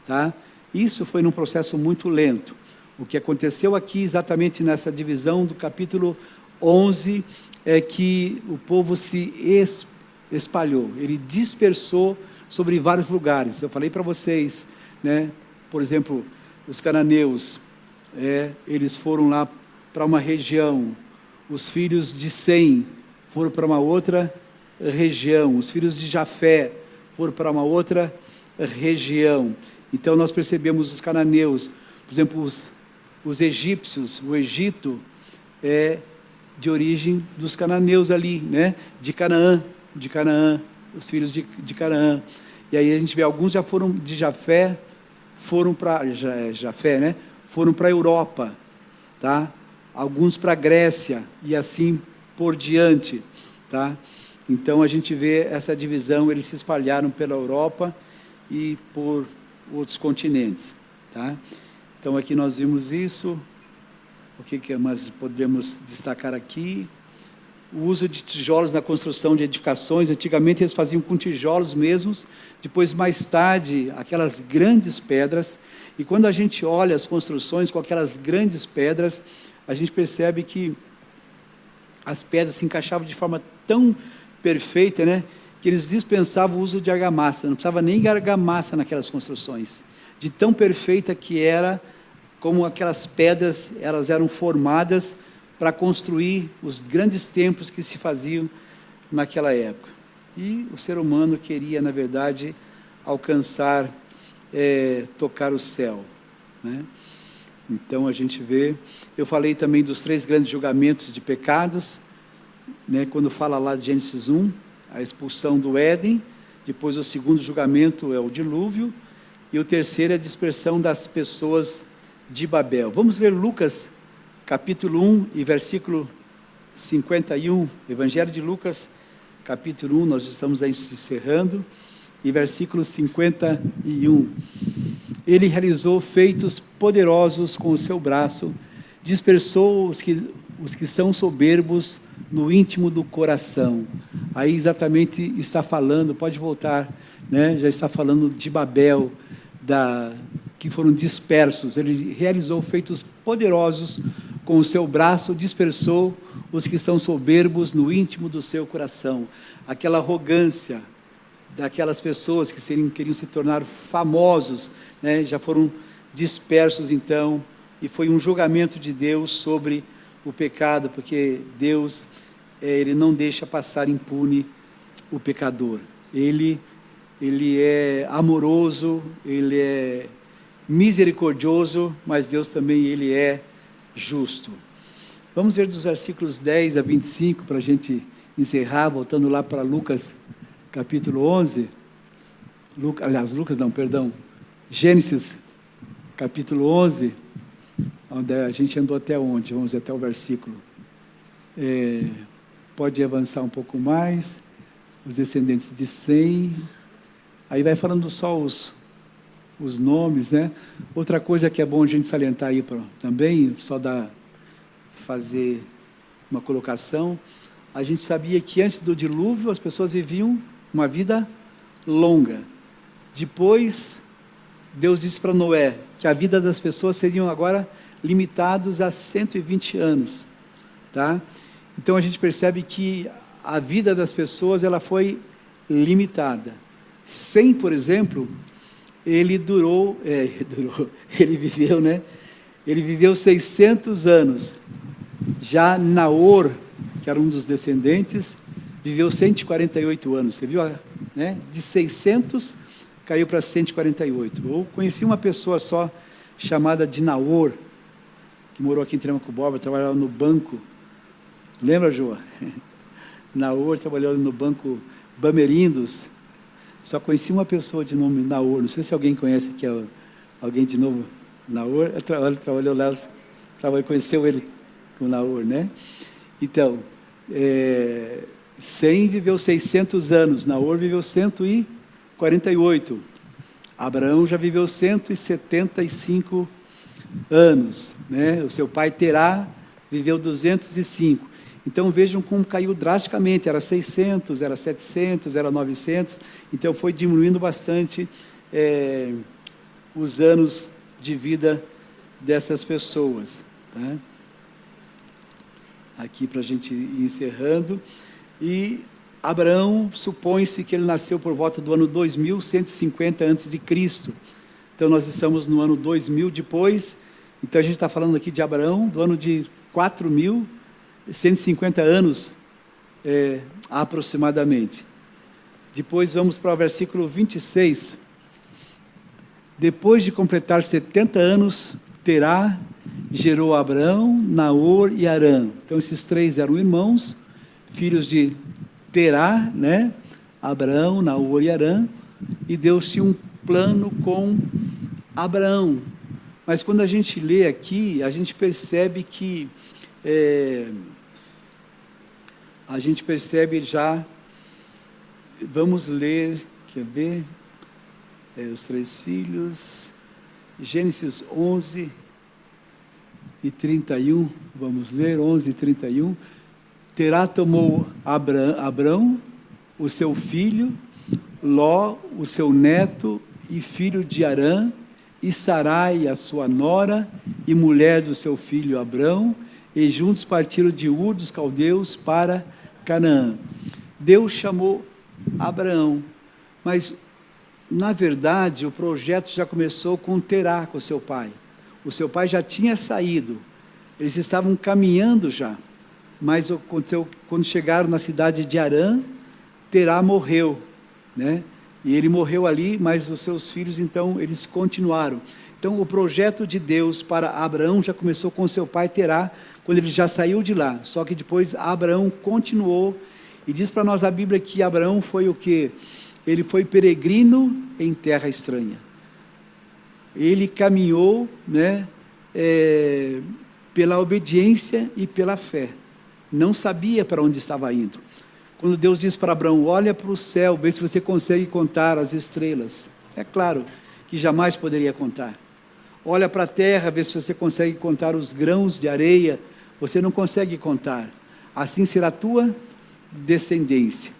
tá? Isso foi num processo muito lento. O que aconteceu aqui, exatamente nessa divisão do capítulo 11, é que o povo se espalhou, ele dispersou sobre vários lugares. Eu falei para vocês, né, por exemplo, os cananeus, eles foram lá para uma região, os filhos de Sem foram para uma outra região, os filhos de Jafé foram para uma outra região. Então nós percebemos os cananeus, por exemplo, os egípcios, o Egito é de origem dos cananeus ali, né? De Canaã, os filhos de Canaã. E aí a gente vê, alguns já foram de Jafé, foram para Jafé, né? Foram para a Europa, tá? Alguns para a Grécia e assim por diante, tá? Então a gente vê essa divisão, eles se espalharam pela Europa e por outros continentes, tá? Então aqui nós vimos isso. O que mais podemos destacar aqui? O uso de tijolos na construção de edificações. Antigamente eles faziam com tijolos mesmos, depois mais tarde aquelas grandes pedras. E quando a gente olha as construções com aquelas grandes pedras, a gente percebe que as pedras se encaixavam de forma tão perfeita, né, que eles dispensavam o uso de argamassa, não precisava nem de argamassa naquelas construções, de tão perfeita que era, como aquelas pedras, elas eram formadas para construir os grandes templos que se faziam naquela época. E o ser humano queria, na verdade, alcançar, tocar o céu, né? Então a gente vê, eu falei também dos 3 grandes julgamentos de pecados, né, quando fala lá de Gênesis 1, a expulsão do Éden, depois o segundo julgamento é o dilúvio, e o terceiro é a dispersão das pessoas de Babel. Vamos ler Lucas, capítulo 1 e versículo 51, Evangelho de Lucas, capítulo 1, nós estamos aí encerrando, e versículo 51. Ele realizou feitos poderosos com o seu braço, dispersou os que são soberbos no íntimo do coração. Aí exatamente está falando, pode voltar, né? Já está falando de Babel, que foram dispersos. Ele realizou feitos poderosos com o seu braço, dispersou os que são soberbos no íntimo do seu coração. Aquela arrogância daquelas pessoas que queriam se tornar famosos, né, já foram dispersos então, e foi um julgamento de Deus sobre o pecado, porque Deus, Ele não deixa passar impune o pecador. Ele é amoroso, Ele é misericordioso, mas Deus também, Ele é justo. Vamos ver dos versículos 10 a 25, para a gente encerrar, voltando lá para Lucas, capítulo 11, Gênesis, capítulo 11, onde a gente andou até onde? Vamos até o versículo. Pode avançar um pouco mais. Os descendentes de Sem. Aí vai falando só os nomes, né? Outra coisa que é bom a gente salientar aí também, só fazer uma colocação. A gente sabia que antes do dilúvio as pessoas viviam uma vida longa. Depois, Deus disse para Noé que a vida das pessoas seriam agora limitados a 120 anos, tá? Então a gente percebe que a vida das pessoas ela foi limitada. Sem, por exemplo, ele viveu, né? Ele viveu 600 anos. Já Naor, que era um dos descendentes, viveu 148 anos. Você viu, né? De 600 caiu para 148. Eu conheci uma pessoa só chamada de Naor, que morou aqui em Tremacuborba, trabalhava no banco. Lembra, Joa? Naor trabalhou no banco Bamerindos. Só conheci uma pessoa de nome Naor. Não sei se alguém conhece aqui, alguém de novo Naor. Trabalhou lá, conheceu ele com Naor, né? Então, Sem viveu 600 anos, Naor viveu 148. Abraão já viveu 175 anos, né? O seu pai Terá viveu 205. Então vejam como caiu drasticamente, era 600, era 700, era 900, então foi diminuindo bastante os anos de vida dessas pessoas, tá? Aqui para a gente ir encerrando. E Abraão, supõe-se que ele nasceu por volta do ano 2150 a.C. Então nós estamos no ano 2000 depois, então a gente está falando aqui de Abraão, do ano de 4.150 anos aproximadamente. Depois vamos para o versículo 26. Depois de completar 70 anos, Terá gerou Abrão, Naor e Harã. Então esses três eram irmãos, filhos de Terá, né? Abraão, Naor e Harã, e Deus tinha um plano com Abraão. Mas quando a gente lê aqui, a gente percebe que a gente percebe já, vamos ler, quer ver, os três filhos, Gênesis 11 e 31, vamos ler, 11 e 31, Terá tomou Abrão, o seu filho, Ló, o seu neto e filho de Harã, e Sarai, a sua nora, e mulher do seu filho Abrão, e juntos partiram de Ur dos caldeus para Canaã. Deus chamou Abraão, mas, na verdade, o projeto já começou com Terá, com seu pai. O seu pai já tinha saído, eles estavam caminhando já, mas aconteceu, quando chegaram na cidade de Harã, Terá morreu, né? E ele morreu ali, mas os seus filhos, então, eles continuaram. Então, o projeto de Deus para Abraão já começou com seu pai Terá, quando ele já saiu de lá. Só que depois Abraão continuou, e diz para nós a Bíblia que Abraão foi o quê? Ele foi peregrino em terra estranha. Ele caminhou, né, pela obediência e pela fé. Não sabia para onde estava indo. Quando Deus diz para Abraão, olha para o céu, vê se você consegue contar as estrelas. É claro que jamais poderia contar. Olha para a terra, vê se você consegue contar os grãos de areia. Você não consegue contar. Assim será a tua descendência.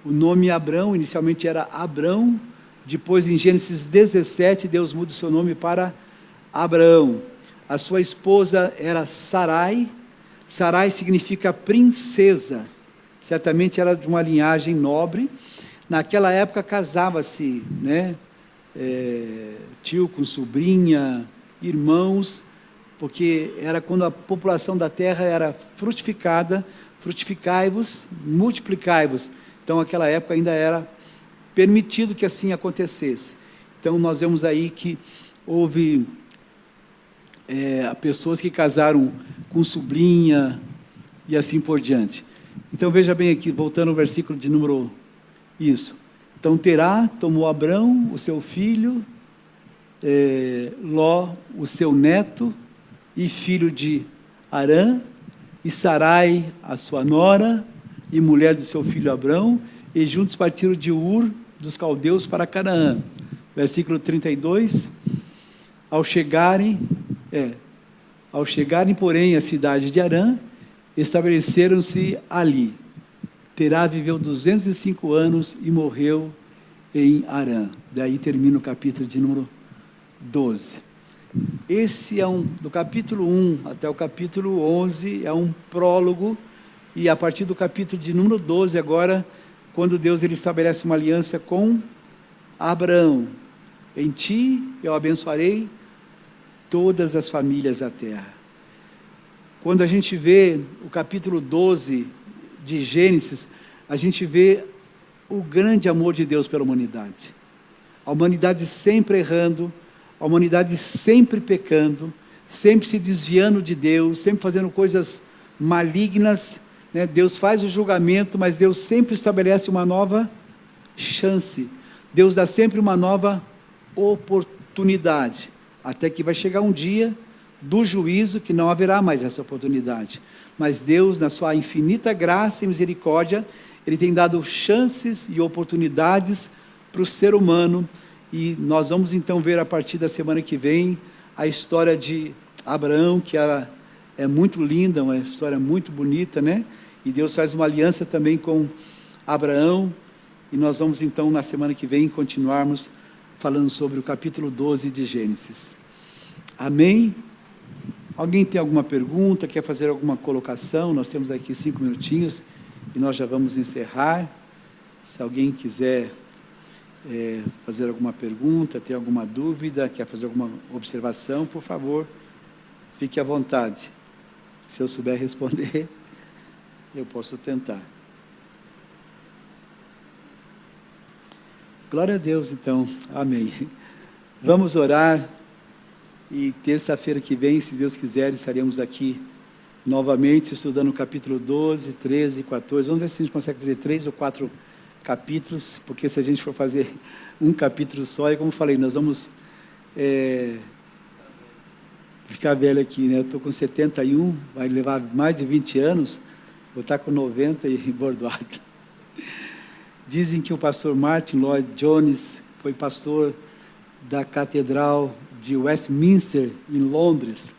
O nome Abrão, inicialmente era Abrão. Depois, em Gênesis 17, Deus muda o seu nome para Abraão. A sua esposa era Sarai. Sarai significa princesa. Certamente era de uma linhagem nobre. Naquela época casava-se, né? Tio com sobrinha, irmãos, porque era quando a população da terra era frutificada, frutificai-vos, multiplicai-vos. Então, naquela época ainda era permitido que assim acontecesse. Então, nós vemos aí que houve pessoas que casaram com sobrinha e assim por diante. Então, veja bem aqui, voltando ao versículo de número... Isso. Então, Terá tomou Abrão, o seu filho, Ló, o seu neto, e filho de Harã, e Sarai, a sua nora, e mulher do seu filho Abrão, e juntos partiram de Ur dos caldeus para Canaã. Versículo 32. Ao chegarem, porém, à cidade de Harã, estabeleceram-se ali. Terá viveu 205 anos e morreu em Harã. Daí termina o capítulo de número 12. Esse do capítulo 1 até o capítulo 11, é um prólogo, e a partir do capítulo de número 12, agora, quando Deus ele estabelece uma aliança com Abraão. Em ti eu abençoarei todas as famílias da terra. Quando a gente vê o capítulo 12 de Gênesis, a gente vê o grande amor de Deus pela humanidade. A humanidade sempre errando, a humanidade sempre pecando, sempre se desviando de Deus, sempre fazendo coisas malignas, né? Deus faz o julgamento, mas Deus sempre estabelece uma nova chance. Deus dá sempre uma nova oportunidade, até que vai chegar um dia do juízo que não haverá mais essa oportunidade. Mas Deus, na sua infinita graça e misericórdia, Ele tem dado chances e oportunidades para o ser humano, e nós vamos então ver a partir da semana que vem a história de Abraão, que é muito linda, uma história muito bonita, né? E Deus faz uma aliança também com Abraão, e nós vamos então na semana que vem continuarmos falando sobre o capítulo 12 de Gênesis. Amém? Alguém tem alguma pergunta, quer fazer alguma colocação? Nós temos aqui 5 minutinhos e nós já vamos encerrar. Se alguém quiser fazer alguma pergunta, ter alguma dúvida, quer fazer alguma observação, por favor, fique à vontade. Se eu souber responder, eu posso tentar. Glória a Deus, então. Amém. Vamos orar E terça-feira que vem, se Deus quiser, estaremos aqui novamente estudando o capítulo 12, 13 e 14. Vamos ver se a gente consegue fazer 3 ou 4 capítulos, porque se a gente for fazer um capítulo só, e como eu falei, nós vamos ficar velho aqui, né? Eu estou com 71, vai levar mais de 20 anos, vou estar com 90 e bordoado. Dizem que o pastor Martin Lloyd Jones foi pastor da Catedral de Westminster, em Londres.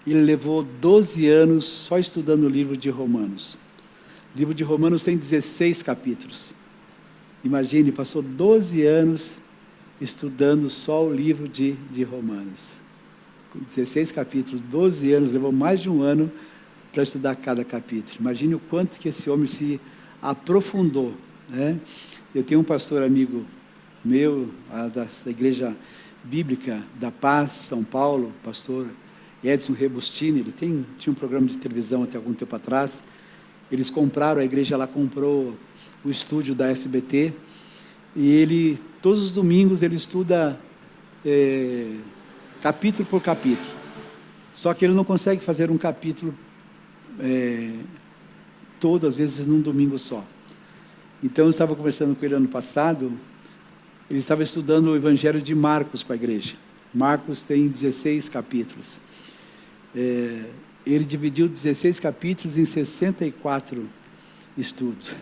Ele levou 12 anos só estudando o livro de Romanos. O livro de Romanos tem 16 capítulos. Imagine, passou 12 anos estudando só o livro de Romanos. Com 16 capítulos, 12 anos, levou mais de um ano para estudar cada capítulo. Imagine o quanto que esse homem se aprofundou, né? Eu tenho um pastor amigo meu, da Igreja Bíblica da Paz, São Paulo, pastor Edson Rebustini. Ele tinha um programa de televisão até algum tempo atrás. Eles compraram, a igreja lá comprou o estúdio da SBT, e ele, todos os domingos, ele estuda capítulo por capítulo. Só que ele não consegue fazer um capítulo todo, às vezes, num domingo só. Então, eu estava conversando com ele ano passado, ele estava estudando o Evangelho de Marcos com a igreja. Marcos tem 16 capítulos. Ele dividiu 16 capítulos em 64 estudos,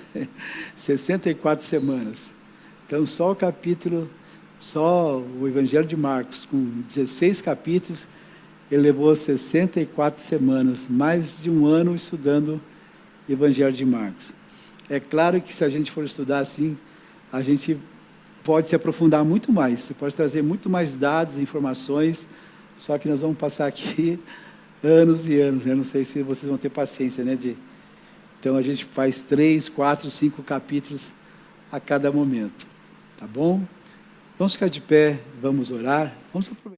64 semanas. Então, só o Evangelho de Marcos, com 16 capítulos, ele levou 64 semanas, mais de um ano estudando o Evangelho de Marcos. É claro que se a gente for estudar assim, a gente pode se aprofundar muito mais, você pode trazer muito mais dados, informações, só que nós vamos passar aqui anos e anos, né? Não sei se vocês vão ter paciência, né? Então a gente faz 3, 4, 5 capítulos a cada momento, tá bom? Vamos ficar de pé, vamos orar, vamos aproveitar.